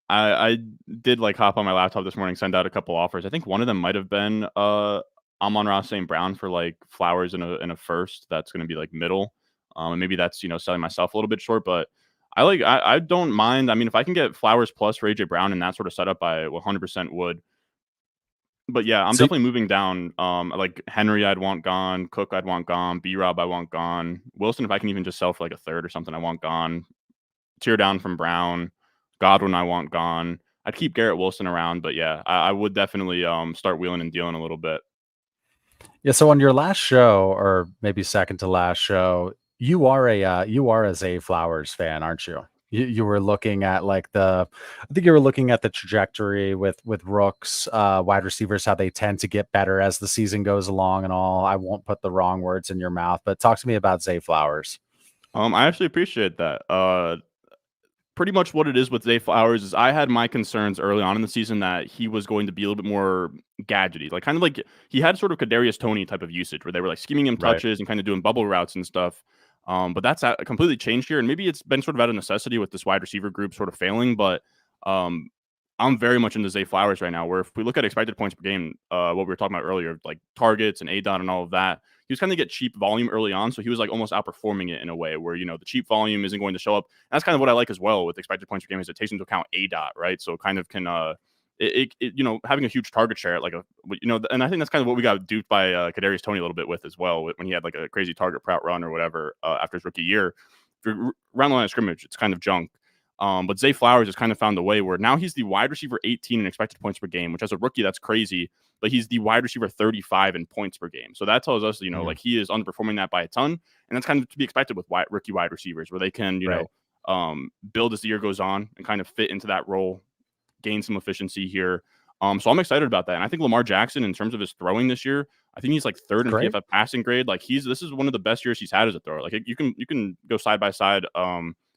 I did like hop on my laptop this morning, send out a couple offers. I think one of them might have been Amon-Ra St. Brown for like Flowers in a first. That's going to be like middle. And maybe that's selling myself a little bit short, but I don't mind. I mean, if I can get Flowers plus for AJ Brown in that sort of setup, I 100% would. But yeah, I'm So definitely moving down. Like Henry, I'd want gone. Cook, I'd want gone. B Rob, I want gone. Wilson, if I can even just sell for like a third or something, I want gone. Tear down from Brown. Godwin, I want gone. I'd keep Garrett Wilson around, but yeah, I would definitely start wheeling and dealing a little bit. yeah, so on your last show, or maybe second to last show, you are a Zay Flowers fan, aren't you? You were looking at like I think you were looking at the trajectory with rooks, wide receivers, how they tend to get better as the season goes along and all. I won't put the wrong words in your mouth, but talk to me about Zay Flowers. I actually appreciate that. Pretty much what it is with Zay Flowers is I had my concerns early on in the season that he was going to be a little bit more gadgety, like kind of like he had sort of Kadarius Toney type of usage where they were like scheming him Right. touches and kind of doing bubble routes and stuff. But that's completely changed here, and maybe it's been sort of out of necessity with this wide receiver group sort of failing. But um, I'm very much into Zay Flowers right now. Where if we look at expected points per game, what we were talking about earlier, like targets and ADOT and all of that, he was kind of get cheap volume early on, so he was like almost outperforming it in a way where the cheap volume isn't going to show up. And that's kind of what I like as well with expected points per game is it takes into account ADOT, right? So it kind of can having a huge target share at like and I think that's kind of what we got duped by Kadarius Toney a little bit with as well when he had like a crazy target route run or whatever after his rookie year. Around the line of scrimmage, it's kind of junk. But Zay Flowers has kind of found a way where now he's the wide receiver 18 in expected points per game, which as a rookie, that's crazy. But he's the wide receiver 35 in points per game. So that tells us, like he is underperforming that by a ton. And that's kind of to be expected with rookie wide receivers where they can, build as the year goes on and kind of fit into that role, gain some efficiency here. So I'm excited about that. And I think Lamar Jackson, in terms of his throwing this year, I think he's like third in PFF passing grade. Like this is one of the best years he's had as a thrower. Like you can go side by side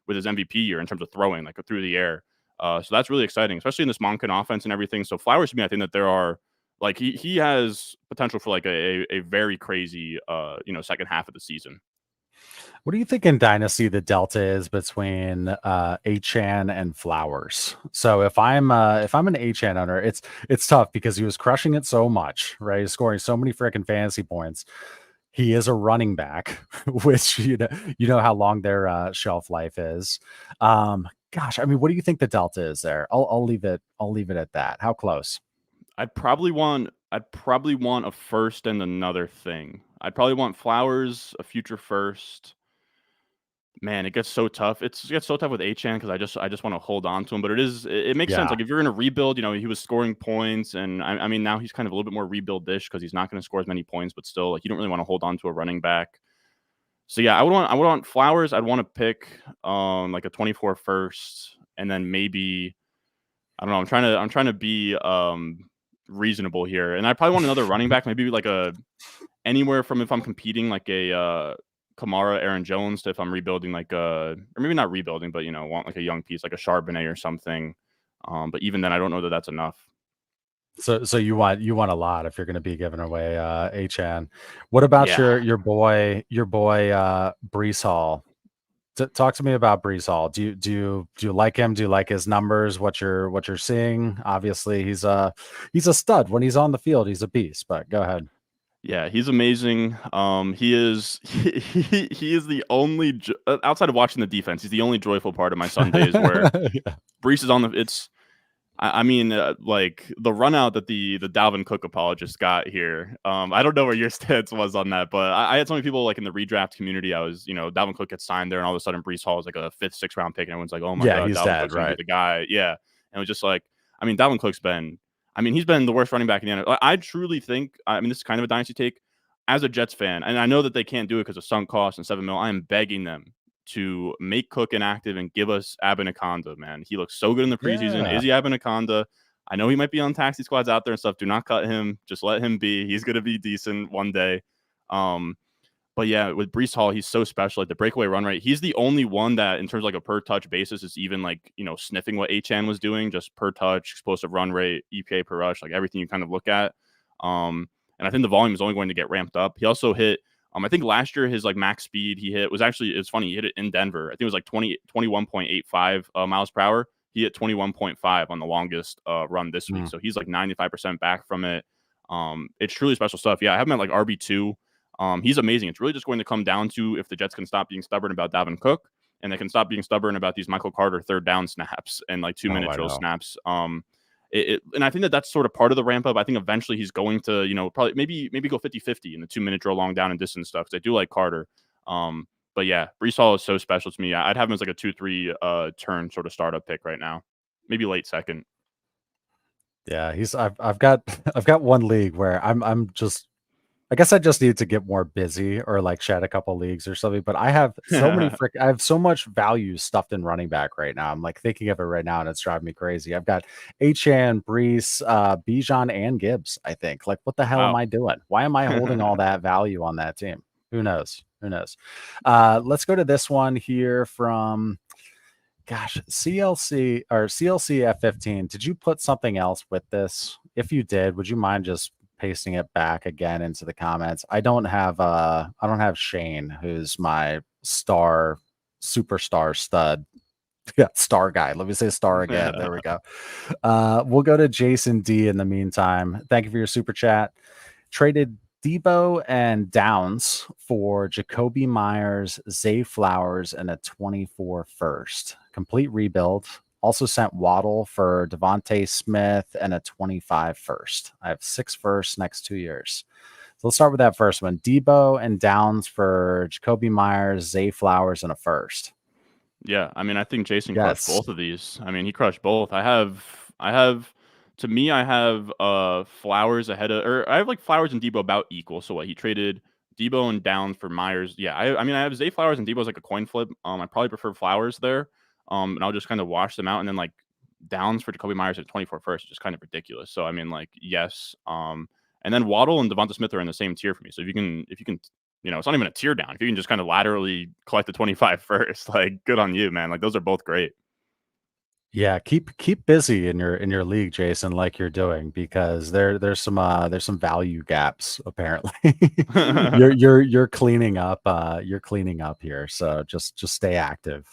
with his MVP year in terms of throwing, like through the air. So that's really exciting, especially in this Monken offense and everything. So Flowers to me, I think that there are like he has potential for like a very crazy second half of the season. What do you think in Dynasty the delta is between Achan and Flowers? So if I'm an Achan owner, it's tough because he was crushing it so much, right? He's scoring so many freaking fantasy points. He is a running back, which you know how long their shelf life is. Gosh, I mean, what do you think the delta is there? I'll leave it at that. How close? I'd probably want a first and another thing. I'd probably want Flowers, a future first. Man, it gets so tough. It gets so tough with Achan because I just want to hold on to him. But it makes sense. Yeah. Like if you're in a rebuild, he was scoring points, and I mean now he's kind of a little bit more rebuild-ish because he's not going to score as many points, but still, like you don't really want to hold on to a running back. So yeah, I would want Flowers. I'd want to pick like a 24 first, and then maybe I don't know. I'm trying to be reasonable here, and I probably want another running back, maybe like anywhere from if I'm competing like a Kamara, Aaron Jones to if I'm rebuilding like or maybe not rebuilding, but want like a young piece like a Charbonnet or something. But even then, I don't know that that's enough. So you want a lot if you're going to be giving away Achan. What about Yeah. your boy Brees Hall? Talk to me about Brees Hall. Do you like him? Do you like his numbers? What you're seeing? Obviously, he's a stud when he's on the field. He's a beast. But go ahead. Yeah, he's amazing. He is he is the only outside of watching the defense. He's the only joyful part of my Sundays where Yeah. Brees is on the. I mean, like the run out that the Dalvin Cook apologist got here. I don't know where your stance was on that, but I had so many people like in the redraft community. I was, Dalvin Cook gets signed there, and all of a sudden Brees Hall is like a 5th, 6th round pick, and everyone's like, "Oh my Yeah, god, he's Dalvin dead, Cook's gonna be right? the guy." Yeah, and it was just like, I mean, Dalvin Cook's been, he's been the worst running back in the NFL. I truly think, this is kind of a dynasty take, as a Jets fan, and I know that they can't do it because of sunk costs and $7 million. I am begging them to make Cook inactive and give us Abinaconda, man. He looks so good in the preseason. Yeah. Izzy Abinaconda. I know he might be on taxi squads out there and stuff. Do not cut him. Just let him be. He's going to be decent one day. But yeah, with Brees Hall, he's so special. Like the breakaway run rate, he's the only one that, in terms of like a per touch basis, is even like, sniffing what Achan was doing, just per touch, explosive run rate, EPA per rush, like everything you kind of look at. And I think the volume is only going to get ramped up. He also hit, I think last year his like max speed he hit was actually, it's funny, he hit it in Denver. I think it was like 21.85 miles per hour. He hit 21.5 on the longest run this week. So he's like 95% back from it. It's truly special stuff. Yeah, I have him at like RB2. He's amazing. It's really just going to come down to if the Jets can stop being stubborn about Dalvin Cook and they can stop being stubborn about these Michael Carter third down snaps and like 2-minute drill snaps. And I think that's sort of part of the ramp up. I think eventually he's going to, probably maybe go 50-50 in the 2-minute drill long down and distance stuff because I do like Carter. But yeah, Brees Hall is so special to me. I'd have him as like a 2-3 turn sort of startup pick right now, maybe late second. Yeah, I've got one league where I'm just, I guess I just need to get more busy or like shed a couple leagues or something. But I have so many I have so much value stuffed in running back right now. I'm like thinking of it right now and it's driving me crazy. I've got Achan, Brees, Bijan, and Gibbs. I think, like, what the hell am I doing? Why am I holding all that value on that team? Who knows? Who knows? Let's go to this one here from, gosh, CLC or CLC F15. Did you put something else with this? If you did, would you mind just pasting it back again into the comments? I don't have Shane, who's my star, superstar stud. Yeah, star guy. Let me say star again. There we go. We'll go to Jason D in the meantime. Thank you for your super chat. Traded Debo and Downs for Jacoby Myers, Zay Flowers, and a 24 first. Complete rebuild. Also sent Waddle for Devontae Smith and a 25 first. I have 6 firsts next 2 years. So let's start with that first one. Debo and Downs for Jacoby Myers, Zay Flowers, and a first. Yeah, I mean, I think Jason crushed Yes. both of these. I mean, he crushed both. I have to me, I have Flowers ahead of, or I have like Flowers and Debo about equal. So what he traded Debo and Downs for Myers. Yeah, I mean, I have Zay Flowers and Debo's like a coin flip. I probably prefer Flowers there. And I'll just kind of wash them out, and then like Downs for Jacoby Myers at 24 first is just kind of ridiculous. So I mean, like, yes. And then Waddle and Devonta Smith are in the same tier for me. So if you can it's not even a tear down. If you can just kind of laterally collect the 25 first, like, good on you, man. Like, those are both great. Yeah, keep busy in your league, Jason, like you're doing, because there's some value gaps apparently. You're cleaning up here. So just stay active.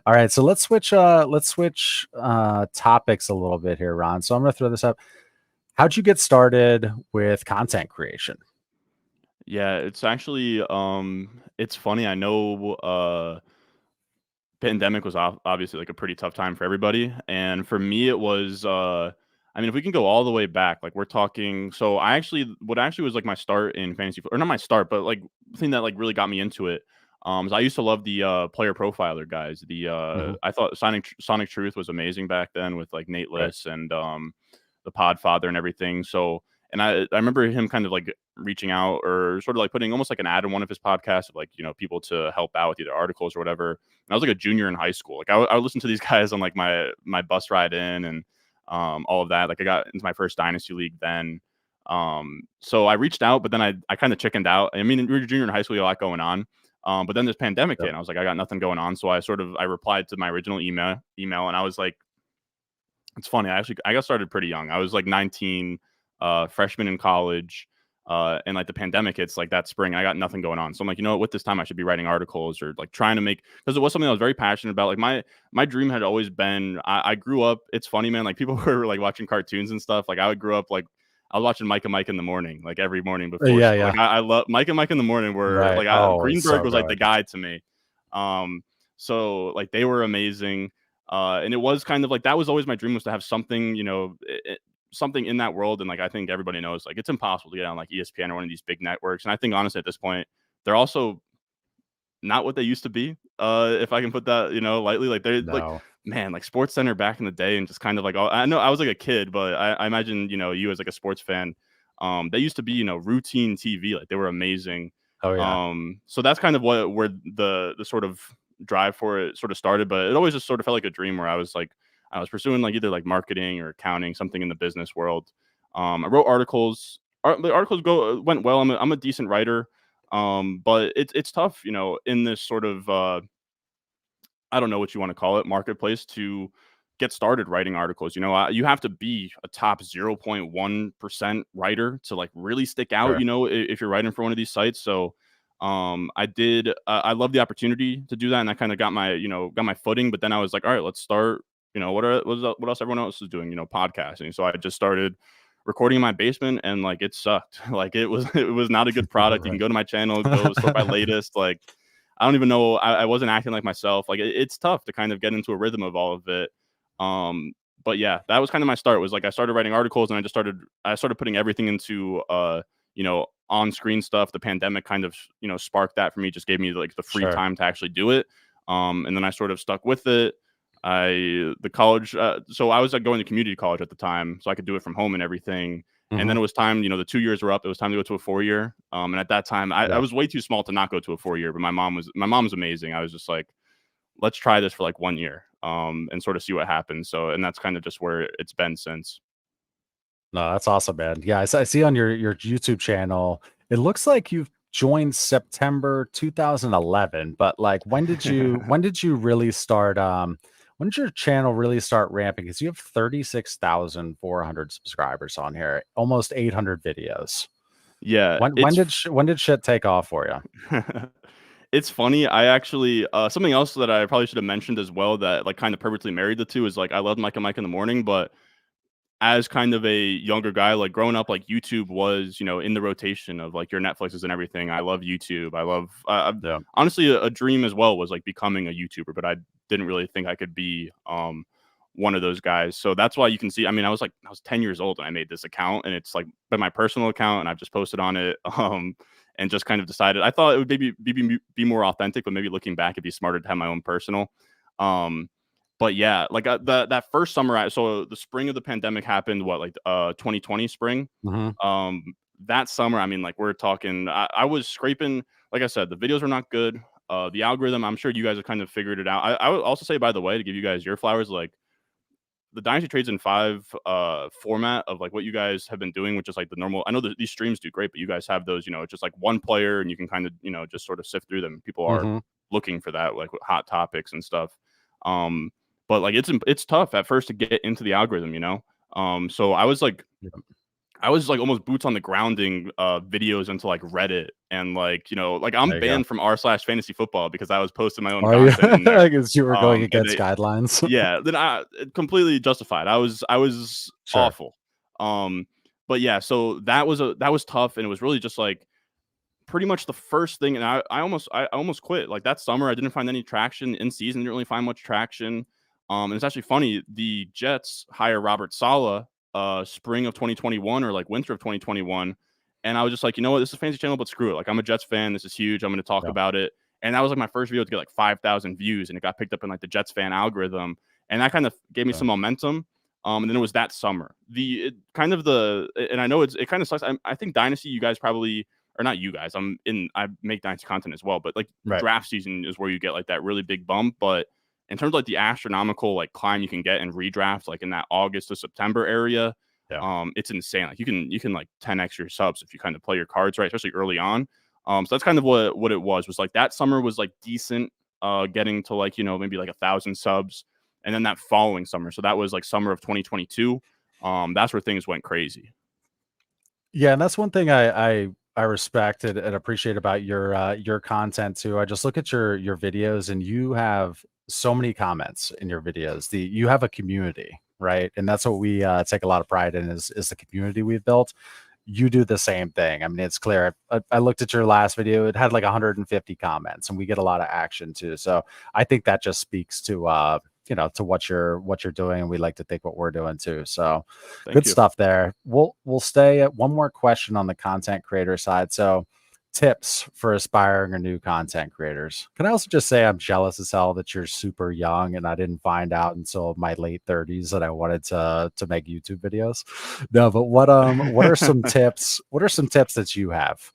All right, so let's switch topics a little bit here, Ron. So I'm gonna throw this up. How'd you get started with content creation? Yeah, it's actually it's funny. I know pandemic was obviously like a pretty tough time for everybody, and for me it was I mean, if we can go all the way back, like, we're talking, so I actually what actually was like my start in fantasy, or not my start, but like thing that like really got me into it, is I used to love the player profiler guys. Hmm. I thought Sonic Truth was amazing back then with like Nate Right. Liss and the Podfather and everything. So, and I remember him kind of like reaching out, or sort of like putting almost like an ad in one of his podcasts of like, people to help out with either articles or whatever. And I was like a junior in high school. Like, I would listen to these guys on like my bus ride in, and all of that. Like, I got into my first Dynasty League then. So I reached out, but then I kind of chickened out. I mean, we were junior in high school, you had a lot going on. But then this pandemic hit, Yep. and I was like, I got nothing going on. So I replied to my original email, and I was like, it's funny. I got started pretty young. I was like 19, freshman in college, and like the pandemic hits like that spring. I got nothing going on, so I'm like, with this time I should be writing articles, or like trying to make, because it was something I was very passionate about. Like, my dream had always been. I grew up. It's funny, man. Like, people were like watching cartoons and stuff. Like, I would grew up like I was watching Mike and Mike in the morning, like every morning before Yeah, school. yeah. Like, I love Mike and Mike in the morning. Were Right. like Oh, it's Greenberg so was like the good. guy to me. Um, so like they were amazing. And it was kind of like that was always my dream, was to have something, something in that world. And like, I think everybody knows, like, it's impossible to get on like ESPN or one of these big networks. And I think honestly at this point, they're also not what they used to be. If I can put that, lightly, like they're like, No. man, like Sports Center back in the day, and just kind of like, I know I was like a kid, but I imagine, you as like a sports fan, they used to be, routine TV. Like, they were amazing. Oh yeah. So that's kind of where the sort of drive for it sort of started, but it always just sort of felt like a dream, where I was like, I was pursuing like either like marketing or accounting, something in the business world. I wrote articles. The articles went well. I'm a decent writer, but it's tough, in this sort of I don't know what you want to call it, marketplace, to get started writing articles. You have to be a top 0.1% writer to like really stick out, Sure. if you're writing for one of these sites. So I did, I love the opportunity to do that. And I kind of got my footing, but then I was like, all right, let's start, what else everyone else is doing, podcasting. So I just started recording in my basement, and like, it sucked. Like, it was not a good product. You can Right. go to my channel, go sort by latest, like, I don't even know. I wasn't acting like myself. Like, it's tough to kind of get into a rhythm of all of it. Um, but yeah, that was kind of my start. Was like, I started writing articles, and I started putting everything into on screen stuff. The pandemic kind of sparked that for me. Just gave me like the free Sure. time to actually do it. And then I sort of stuck with it. The college. So I was like going to community college at the time, so I could do it from home and everything. And Hmm. then it was time, the 2 years were up. It was time to go to a 4 year. And at that time, I Yeah. was way too small to not go to a 4 year. But my mom's amazing. I was just like, let's try this for like 1 year, and sort of see what happens. So, and that's kind of just where it's been since. No, that's awesome, man. Yeah, I see on your YouTube channel, it looks like you've joined September 2011, but like when did you really start when did your channel really start ramping? Because you have 36,400 subscribers on here, almost 800 videos. Yeah, When it's did shit take off for you? It's funny. I actually something else that I probably should have mentioned as well that like kind of perfectly married the two is like I loved Mike and Mike in the morning, but as kind of a younger guy, like growing up, like YouTube was, in the rotation of like your Netflixes and everything. I love YouTube. I love, Yeah. honestly, a dream as well was like becoming a YouTuber, but I didn't really think I could be one of those guys. So that's why you can see. I mean, I was 10 years old and I made this account, and it's like been my personal account, and I've just posted on it. And just kind of decided I thought it would be more authentic, but maybe looking back, it'd be smarter to have my own personal. Um, but yeah, like that first summer, so the spring of the pandemic happened, what, like 2020 spring. Hmm. Um, that summer, I mean, like we're talking, I was scraping. Like I said, the videos were not good. The algorithm, I'm sure you guys have kind of figured it out. I would also say, by the way, to give you guys your flowers, like the Dynasty Trades in 5 format of like what you guys have been doing, which is like the normal. I know that these streams do great, but you guys have those, it's just like one player and you can kind of, just sort of sift through them. People are Hmm. looking for that, like with hot topics and stuff. Um, but like it's tough at first to get into the algorithm. So I was like almost boots on the grounding videos into like Reddit and like I'm There you go. banned from r/fantasy football because I was posting my own Are you? content in there. I guess you were going And against guidelines. yeah, then I completely justified. I was Sure. awful. But yeah, so that was tough, and it was really just like pretty much the first thing, and I almost quit. Like that summer, I didn't find any traction in season. Didn't really find much traction. And it's actually funny. The Jets hire Robert Saleh, spring of 2021 or like winter of 2021, and I was just like, you know what, this is a fancy channel, but screw it. Like I'm a Jets fan. This is huge. I'm going to talk Yeah. about it. And that was like my first video to get like 5,000 views, and it got picked up in like the Jets fan algorithm, and that kind of gave me Yeah. some momentum. And then it was that summer. And I know it kind of sucks. I think Dynasty, you guys probably, or not you guys. I make Dynasty content as well, but like Right. draft season is where you get like that really big bump. But in terms of like the astronomical like climb you can get in redraft, like in that August to September area, Yeah. it's insane. Like you can like 10x your subs if you kind of play your cards right, especially early on. So that's kind of what it was like that summer was like decent, getting to like maybe like 1,000 subs, and then that following summer, so that was like summer of 2022. That's where things went crazy. Yeah, and that's one thing I respect and appreciate about your content too. I just look at your videos and you have so many comments in your videos. You have a community, right? And that's what we take a lot of pride in is the community we've built. You do the same thing. I mean, it's clear. I looked at your last video; it had like 150 comments, and we get a lot of action too. So I think that just speaks to to what you're doing, and we like to think what we're doing too. So Thank good you. stuff there. We'll stay at one more question on the content creator side. So tips for aspiring or new content creators. Can I also just say I'm jealous as hell that you're super young and I didn't find out until my late 30s that I wanted to make YouTube videos. No, but what are some tips? What are some tips that you have for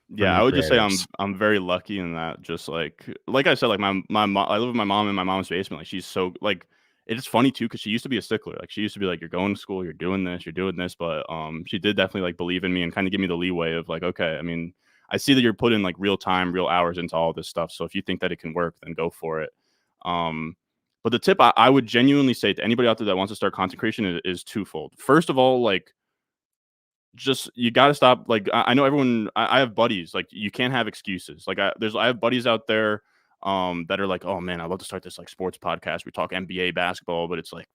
Yeah, new I would just say creators? I'm very lucky in that. Just like I said, like my mom, I live with my mom in my mom's basement. Like she's so like, it's funny too because she used to be a stickler. Like she used to be like, you're going to school, you're doing this, you're doing this. But she did definitely like believe in me and kind of give me the leeway of like, okay, I mean, I see that you're putting like real time, real hours into all this stuff. So if you think that it can work, then go for it. Um, but the tip I would genuinely say to anybody out there that wants to start content creation is twofold. First of all, like just you got to stop. Like I know everyone. I have buddies. Like you can't have excuses. Like I have buddies out there that are like, oh man, I'd love to start this like sports podcast. We talk NBA basketball, but it's like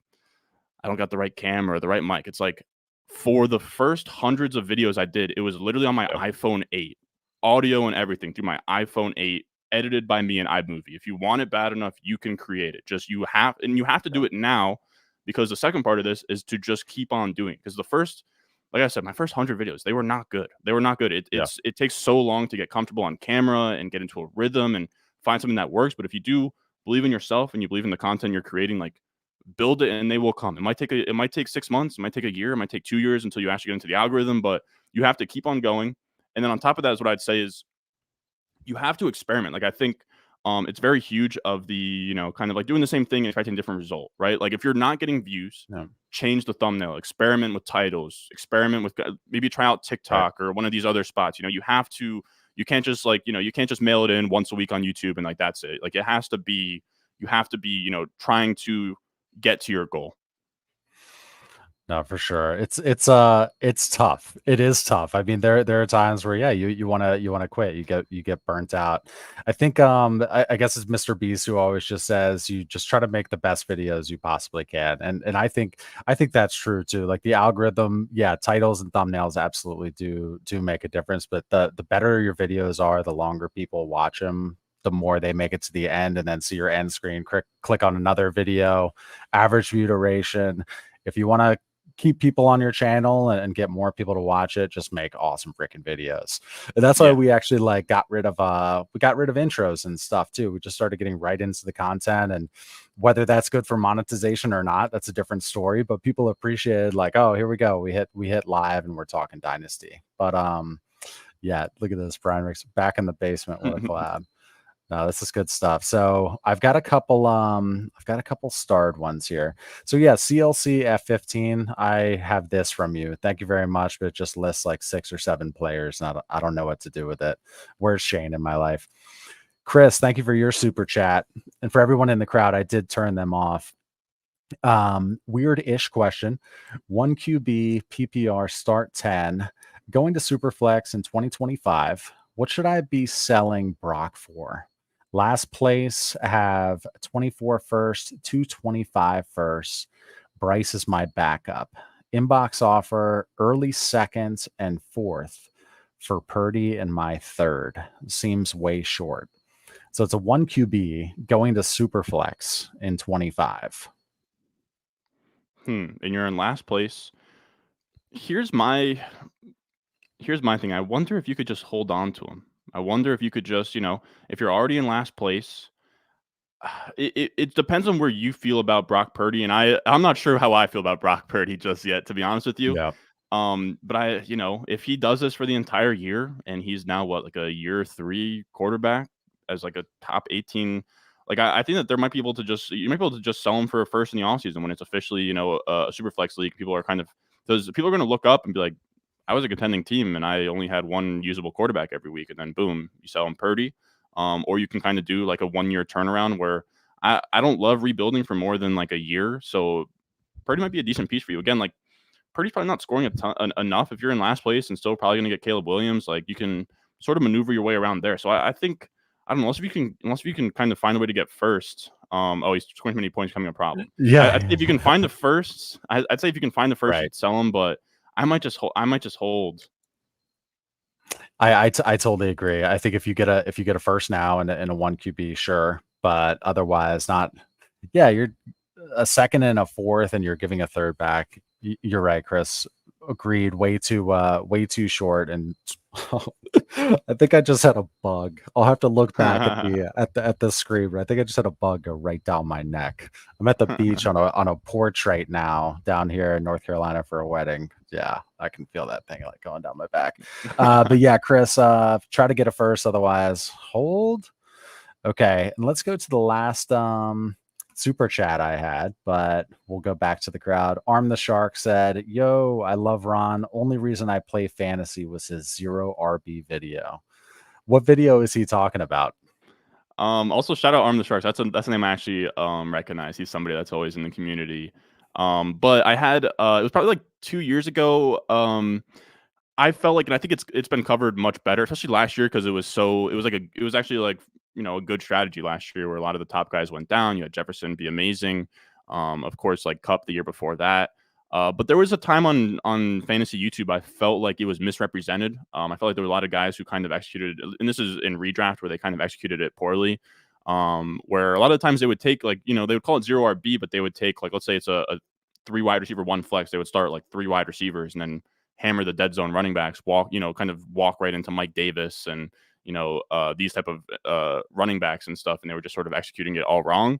I don't got the right camera, or the right mic. It's like for the first hundreds of videos I did, it was literally on my Yep. iPhone 8, audio and everything through my iPhone 8, edited by me in iMovie. If you want it bad enough, you can create it. Just you have to do Yep. it now, because the second part of this is to just keep on doing. Because the first, like I said, my first 100 videos, they were not good. They were not good. Yeah. It takes so long to get comfortable on camera and get into a rhythm and find something that works. But if you do believe in yourself and you believe in the content you're creating, like build it and they will come. It might take 6 months, it might take a year, it might take 2 years until you actually get into the algorithm, but you have to keep on going. And then on top of that is what I'd say is you have to experiment. Like I think it's very huge of the, kind of like doing the same thing and expecting a different result, right? Like if you're not getting views, Yeah. change the thumbnail, experiment with titles, experiment with maybe try out Right. TikTok or one of these other spots. You can't just like, you can't just mail it in once a week on YouTube and like that's it. Like you have to be, trying to get to your goal. No, for sure. It's tough. It is tough. I mean, there are times where, yeah, you wanna quit. You get burnt out. I think, I guess it's Mr. Beast who always just says, "You just try to make the best videos you possibly can." And I think that's true too. Like the algorithm, yeah, titles and thumbnails absolutely do make a difference, but the better your videos are, the longer people watch them, the more they make it to the end and then see your end screen, click on another video, average view duration. If you wanna keep people on your channel and get more people to watch it, just make awesome freaking videos. And that's why Yeah. we actually like got rid of intros and stuff too. We just started getting right into the content, and whether that's good for monetization or not, that's a different story. But people appreciated like, oh, here we go. We hit live and we're talking Dynasty. But yeah, look at this, Brian Ricks back in the basement. What a collab. No, this is good stuff. So I've got a couple starred ones here. So yeah, CLC F15. I have this from you. Thank you very much, but it just lists like 6 or 7 players. And I don't know what to do with it. Where's Shane in my life? Chris, thank you for your super chat. And for everyone in the crowd, I did turn them off. Weird-ish question. 1 QB PPR start 10, going to Superflex in 2025. What should I be selling Brock for? Last place, I have 24 first, 225 first. Bryce is my backup. Inbox offer early second and fourth for Purdy and my third. Seems way short. So it's a 1 QB going to Superflex in 25. And you're in last place. Here's my here's my thing. I wonder if you could just hold on to him. I wonder if you could just, if you're already in last place, it depends on where you feel about Brock Purdy, and I'm not sure how I feel about Brock Purdy just yet, to be honest with you. Yeah. But if he does this for the entire year and he's now what, like a year 3 quarterback as like a top 18, like I think that there might be able to just you might be able to just sell him for a first in the offseason when it's officially, a super flex league. People are kind of those people are going to look up and be like, I was a contending team and I only had one usable quarterback every week, and then boom, you sell him Purdy. Or you can kind of do like a 1 year turnaround where I don't love rebuilding for more than like a year. So Purdy might be a decent piece for you. Again, like Purdy's probably not scoring enough. If you're in last place and still probably going to get Caleb Williams, like you can sort of maneuver your way around there. So I think I don't know, unless if you can kind of find a way to get first. He's scoring too many points, becoming a problem. I'd say Yeah. if you can find the first, I'd say if you can find the first, Right. you'd sell them. But I might just hold. I totally agree. I think if you get a first now and a 1 QB, sure, but otherwise not. Yeah, you're a second and a fourth, and you're giving a third back. You're right, Chris. Agreed. Way too short. And I think I just had a bug. I'll have to look back at the screen, but I think I just had a bug go right down my neck. I'm at the beach on a porch right now down here in North Carolina for a wedding. Yeah, I can feel that thing like going down my back. But yeah, Chris, try to get a first, otherwise hold. Okay, and let's go to the last super chat I had, but we'll go back to the crowd. Arm the Shark said, "Yo, I love Ron. Only reason I play fantasy was his 0 RB video." What video is he talking about? Also shout out Arm the Sharks. That's a name I actually recognize. He's somebody that's always in the community. But I had it was probably like 2 years ago. I felt like, and I think it's been covered much better, especially last year because it was actually like a good strategy last year where a lot of the top guys went down. You had Jefferson be amazing, of course, like Cup the year before that. But there was a time on fantasy YouTube I felt like it was misrepresented. I felt like there were a lot of guys who kind of executed, and this is in redraft where they kind of executed it poorly. Where a lot of times they would take they would call it 0 RB, but they would take like, let's say it's a 3 wide receiver, 1 flex. They would start like 3 wide receivers and then hammer the dead zone running backs, kind of walk right into Mike Davis and these type of running backs and stuff, and they were just sort of executing it all wrong.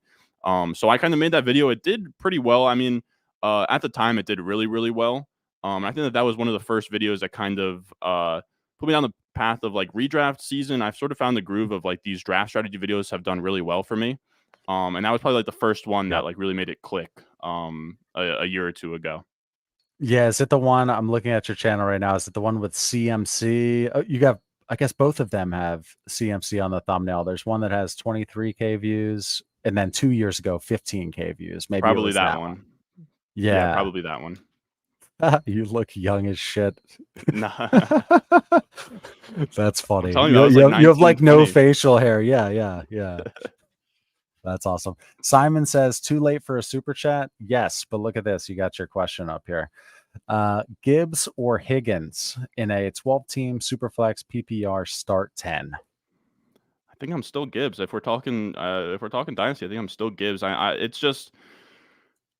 So I kind of made that video. It did pretty well. I mean, at the time, it did really, really well. I think that was one of the first videos that kind of put me down the path of like redraft season. I've sort of found the groove of like these draft strategy videos have done really well for me. And that was probably like the first one that Yep. like really made it click a year or two ago. Yeah, is it the one I'm looking at your channel right now? Is it the one with CMC? Oh, you got, I guess both of them have CMC on the thumbnail. There's one that has 23K views, and then 2 years ago, 15K views. Maybe it Probably was that that one. one. Yeah, Yeah. probably that one. You look young as shit. Nah, That's I'm funny. telling you, I was like You have 19, like no 20. facial hair. Yeah, yeah, yeah. That's awesome. Simon says, too late for a super chat? Yes, but look at this. You got your question up here. Gibbs or Higgins in a 12-team Superflex PPR start 10? I think I'm still Gibbs. If we're talking dynasty, I think I'm still Gibbs. It's just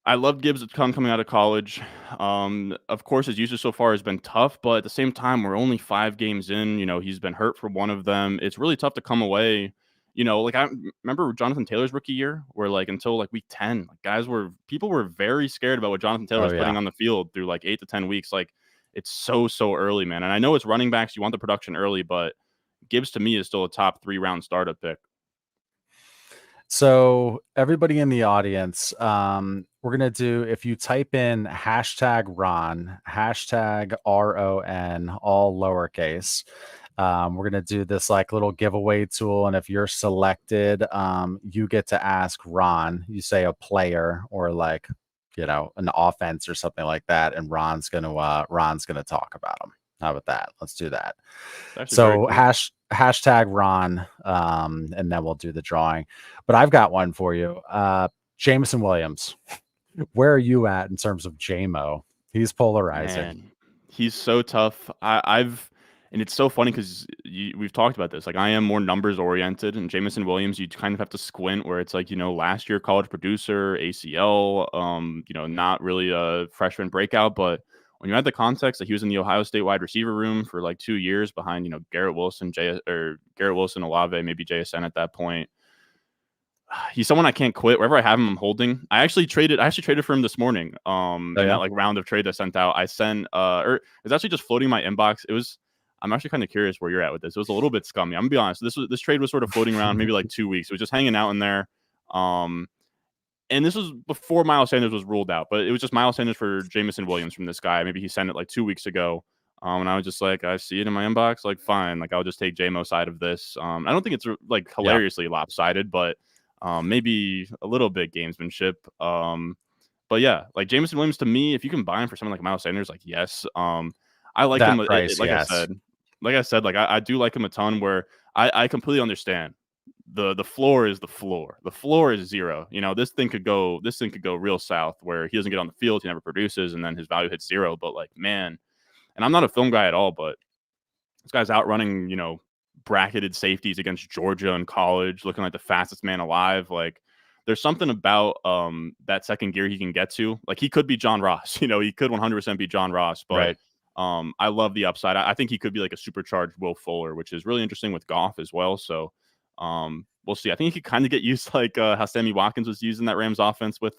I love Gibbs coming out of college. Of course, his usage so far has been tough, but at the same time, we're only 5 games in. You know, he's been hurt for one of them. It's really tough to come away. You know, like I remember Jonathan Taylor's rookie year, where like until like week 10, like people were very scared about what Jonathan Taylor Oh, was putting yeah. on the field through like 8 to 10 weeks. Like it's so early, man. And I know it's running backs; you want the production early, but Gibbs to me is still a top 3 round startup pick. So, everybody in the audience, we're going to do, if you type in hashtag Ron, hashtag RON, all lowercase, we're going to do this like little giveaway tool. And if you're selected, you get to ask Ron, you say a player or like, an offense or something like that. And Ron's going to talk about them. How about that? Let's do that. It's actually very So cool. hashtag Ron, and then we'll do the drawing. But I've got one for you. Jameson Williams. Where are you at in terms of JMO? He's polarizing. Man, he's so tough. I've and it's so funny because we've talked about this. Like I am more numbers oriented, and Jameson Williams, you kind of have to squint. Where it's like last year college producer, ACL, not really a freshman breakout, but when you add the context that he was in the Ohio State wide receiver room for like 2 years behind Garrett Wilson, Garrett Wilson, Olave, maybe JSN at that point. He's someone I can't quit. Wherever I have him, I'm holding. I actually traded for him this morning. Oh, In that yeah. like round of trade I sent out, I sent or it's actually just floating my inbox. I'm actually kind of curious where you're at with this. It was a little bit scummy. I'm gonna be honest. This trade was sort of floating around maybe like 2 weeks. It was just hanging out in there. Um, and this was before Miles Sanders was ruled out, but it was just Miles Sanders for Jameson Williams from this guy. Maybe he sent it like 2 weeks ago. And I was just like, I see it in my inbox. Like, fine. Like, I'll just take JMO side of this. I don't think it's like Yeah. hilariously lopsided, but maybe a little bit gamesmanship. But yeah, like Jameson Williams to me, if you can buy him for someone like Miles Sanders, like yes. I like him. That price, Like I yes. said, like I do like him a ton. Where I completely understand the floor is the floor. The floor is zero. This thing could go real south where he doesn't get on the field, he never produces, and then his value hits zero. But like, man, and I'm not a film guy at all, but this guy's outrunning, bracketed safeties against Georgia in college, looking like the fastest man alive. Like, there's something about that second gear he can get to. Like, he could be John Ross. He could 100% be John Ross. But Right. I love the upside. I think he could be like a supercharged Will Fuller, which is really interesting with Goff as well. So we'll see. I think he could kind of get used like how Sammy Watkins was used in that Rams offense with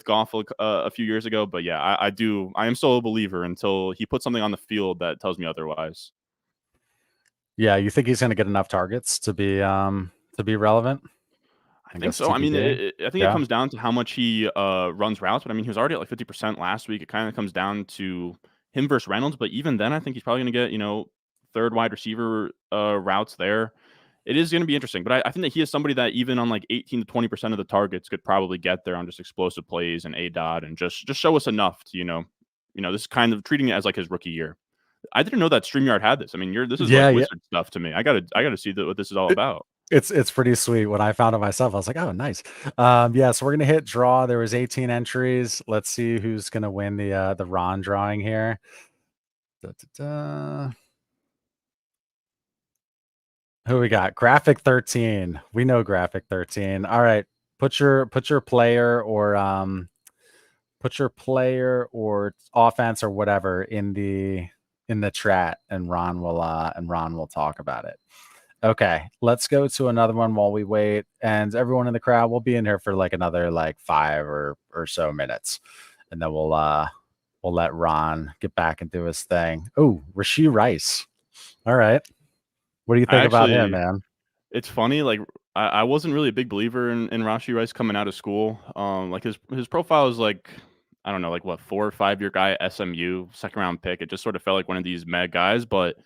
Goff a few years ago. But yeah, I am still a believer until he puts something on the field that tells me otherwise. Yeah, you think he's going to get enough targets to be relevant? I I think guess so. I mean, TBD. I think it Yeah. comes down to how much he runs routes. But I mean, he was already at like 50% last week. It kind of comes down to him versus Reynolds. But even then, I think he's probably going to get third wide receiver routes there. It is going to be interesting. But I think that he is somebody that even on like 18 to 20% of the targets could probably get there on just explosive plays and a dot and just show us enough to this kind of treating it as like his rookie year. I didn't know that StreamYard had this. I mean, this is like Yeah, yeah. wizard stuff to me. I gotta see what this is all about. It's pretty sweet. When I found it myself, I was like, "Oh, nice." Yeah, so we're gonna hit draw. There was 18 entries. Let's see who's gonna win the Ron drawing here. Da, da, da. Who we got? Graphic 13. We know Graphic 13. All right. Put your player or offense or whatever in the chat, and Ron will talk about it. Okay, let's go to another one while we wait. And everyone in the crowd will be in here for like another like 5 or so minutes. And then we'll let Ron get back and do his thing. Oh, Rasheed Rice. All right. What do you I think about him, actually man? It's funny, like I wasn't really a big believer in Rashi Rice coming out of school. Like his profile is like I don't know, like what 4 or 5 year guy at SMU, second round pick. It just sort of felt like one of these mad guys, but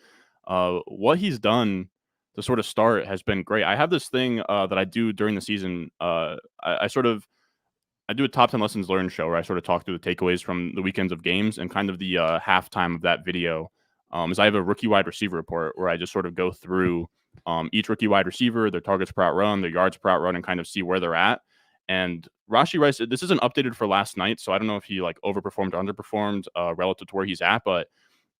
what he's done to sort of start has been great. I have this thing that I do during the season. I sort of I do a top 10 lessons learned show where I sort of talk through the takeaways from the weekends of games, and kind of the halftime of that video is I have a rookie wide receiver report where I just sort of go through each rookie wide receiver, their targets per out run, their yards per out run, and kind of see where they're at. And Rashee Rice, this isn't updated for last night, so I don't know if he like overperformed or underperformed relative to where he's at, but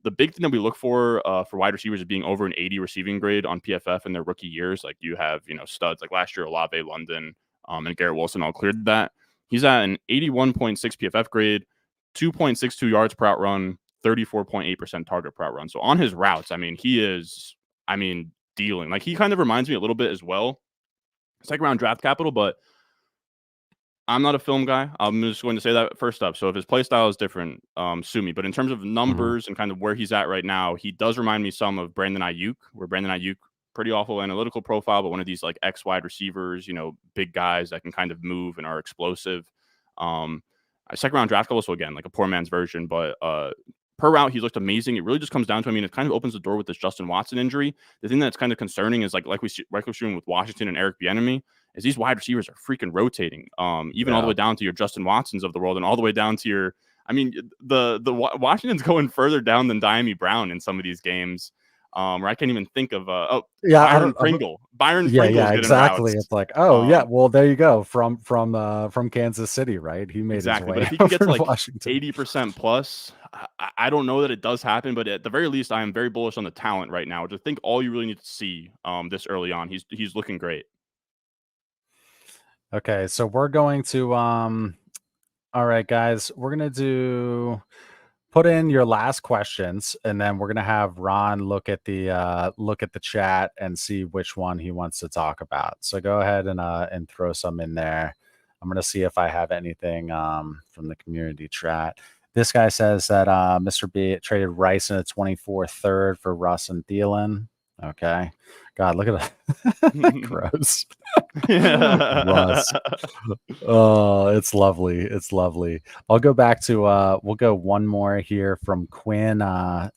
the big thing that we look for wide receivers is being over an 80 receiving grade on PFF in their rookie years. Like you have, studs like last year, Olave, London, and Garrett Wilson all cleared that. He's at an 81.6 PFF grade, 2.62 yards per out run, 34.8% target per out run. So on his routes, he is, dealing. Like he kind of reminds me a little bit as well. Second round draft capital, but I'm not a film guy. I'm just going to say that first up. So if his play style is different, sue me. But in terms of numbers and kind of where he's at right now, he does remind me some of Brandon Ayuk, where Brandon Ayuk, pretty awful analytical profile, but one of these like X wide receivers, big guys that can kind of move and are explosive. Second round draft capital, so again, like a poor man's version, but per route, he looked amazing. It really just comes down to, it kind of opens the door with this Justin Watson injury. The thing that's kind of concerning is like we're seeing with Washington and Eric Bieniemy, is these wide receivers are freaking rotating, even all the way down to your Justin Watsons of the world, and all the way down to your, the Washington's going further down than Diami Brown in some of these games. Where I can't even think of Byron Pringle. Byron Pringle's getting exactly. routes. It's like, well, there you go, from Kansas City, right? He made exactly. his way. But if he can get to like Washington. 80% plus, I don't know that it does happen, but at the very least, I am very bullish on the talent right now, which I think all you really need to see this early on. He's looking great. Okay, so we're going to all right, guys, we're gonna put in your last questions, and then we're gonna have Ron look at the chat and see which one he wants to talk about. So go ahead and throw some in there. I'm gonna see if I have anything from the community chat. This guy says that Mr. B traded Rice in a 24 third for Russ and Thielen. Okay. God, look at that. Gross. Russ. Oh, it's lovely. It's lovely. I'll go back to we'll go one more here from Quinn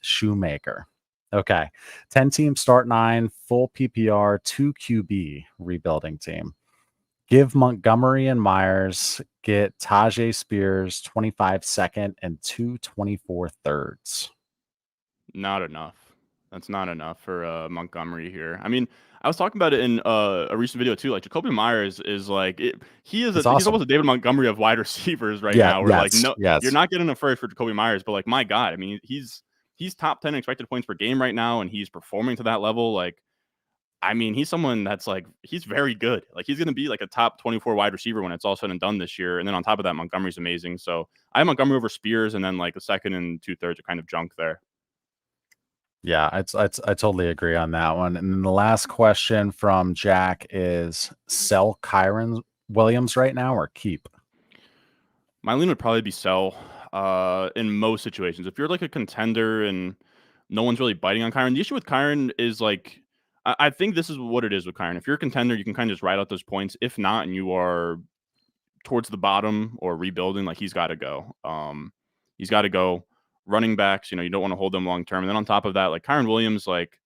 Shoemaker. Okay. 10 team start 9, full PPR, 2 QB rebuilding team. Give Montgomery and Myers, get Tajay Spears 25 second and 2 24 thirds. Not enough. That's not enough for Montgomery here. I was talking about it in a recent video too. Like Jacoby Myers is like he's almost a David Montgomery of wide receivers right now. Where you're not getting a first for Jacoby Myers, but like my God, he's top 10 expected points per game right now, and he's performing to that level. Like, he's someone that's like he's very good. Like he's going to be like a top 24 wide receiver when it's all said and done this year. And then on top of that, Montgomery's amazing. So I have Montgomery over Spears, and then like a second and 2/3 are kind of junk there. Yeah, I totally agree on that one. And then the last question from Jack is sell Kyron Williams right now or keep? My lean would probably be sell in most situations. If you're like a contender and no one's really biting on Kyron, the issue with Kyron is like, I think this is what it is with Kyron. If you're a contender, you can kind of just ride out those points. If not, and you are towards the bottom or rebuilding, like he's got to go. He's got to go. Running backs, you don't want to hold them long term. And then on top of that, like Kyron Williams, like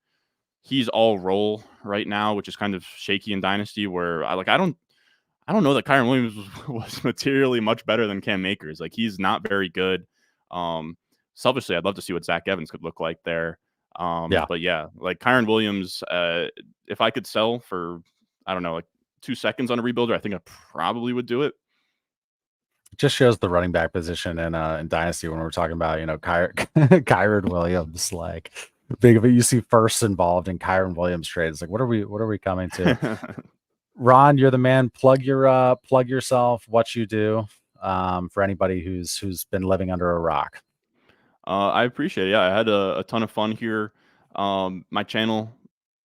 he's all roll right now, which is kind of shaky in Dynasty. Where I don't know that Kyron Williams was materially much better than Cam Akers. Like he's not very good. Selfishly, I'd love to see what Zach Evans could look like there. But yeah, like Kyron Williams, if I could sell for, I don't know, like 2 seconds on a rebuilder, I think I probably would do it. It just shows the running back position in Dynasty when we're talking about, Kyron Williams, like big of it. You see first involved in Kyron Williams trades. Like, what are we coming to? Ron, you're the man. Plug yourself, what you do, for anybody who's been living under a rock. I appreciate it. Yeah, I had a ton of fun here. My channel,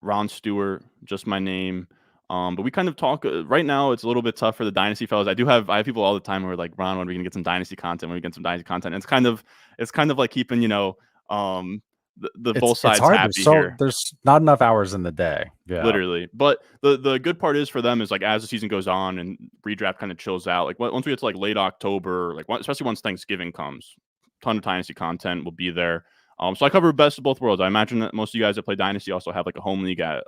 Ron Stewart, just my name. But we kind of talk right now. It's a little bit tough for the Dynasty fellas. I have people all the time who are like, Ron, when are we gonna get some Dynasty content? When we get some Dynasty content? And it's kind of like keeping the both sides happy here. There's not enough hours in the day. Yeah, literally. But the good part is for them is like as the season goes on and redraft kind of chills out. Like once we get to like late October, like especially once Thanksgiving comes, ton of Dynasty content will be there. So I cover best of both worlds. I imagine that most of you guys that play Dynasty also have like a home league at,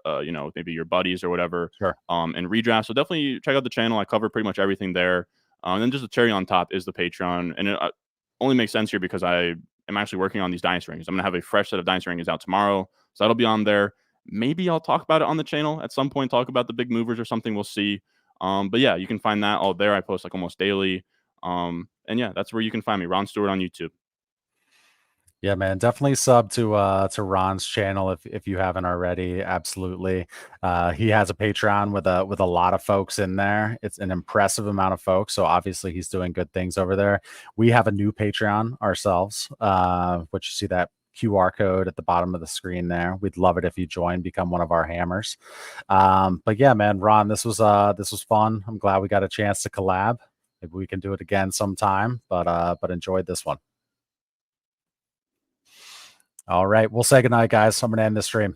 maybe your buddies or whatever. Sure. And redraft. So definitely check out the channel. I cover pretty much everything there. And then just the cherry on top is the Patreon, and it only makes sense here because I am actually working on these Dynasty rankings. I'm gonna have a fresh set of Dynasty rankings out tomorrow, so that'll be on there. Maybe I'll talk about it on the channel at some point, talk about the big movers or something. We'll see. But yeah, you can find that all there. I post like almost daily. And yeah, that's where you can find me, Ron Stewart on YouTube. Yeah, man, definitely sub to Ron's channel if you haven't already. Absolutely. He has a Patreon with a lot of folks in there. It's an impressive amount of folks. So obviously he's doing good things over there. We have a new Patreon ourselves, which you see that QR code at the bottom of the screen there. We'd love it if you join, become one of our hammers. But yeah, man, Ron, this was fun. I'm glad we got a chance to collab. Maybe we can do it again sometime, but enjoyed this one. All right. We'll say goodnight, guys. I'm going to end the stream.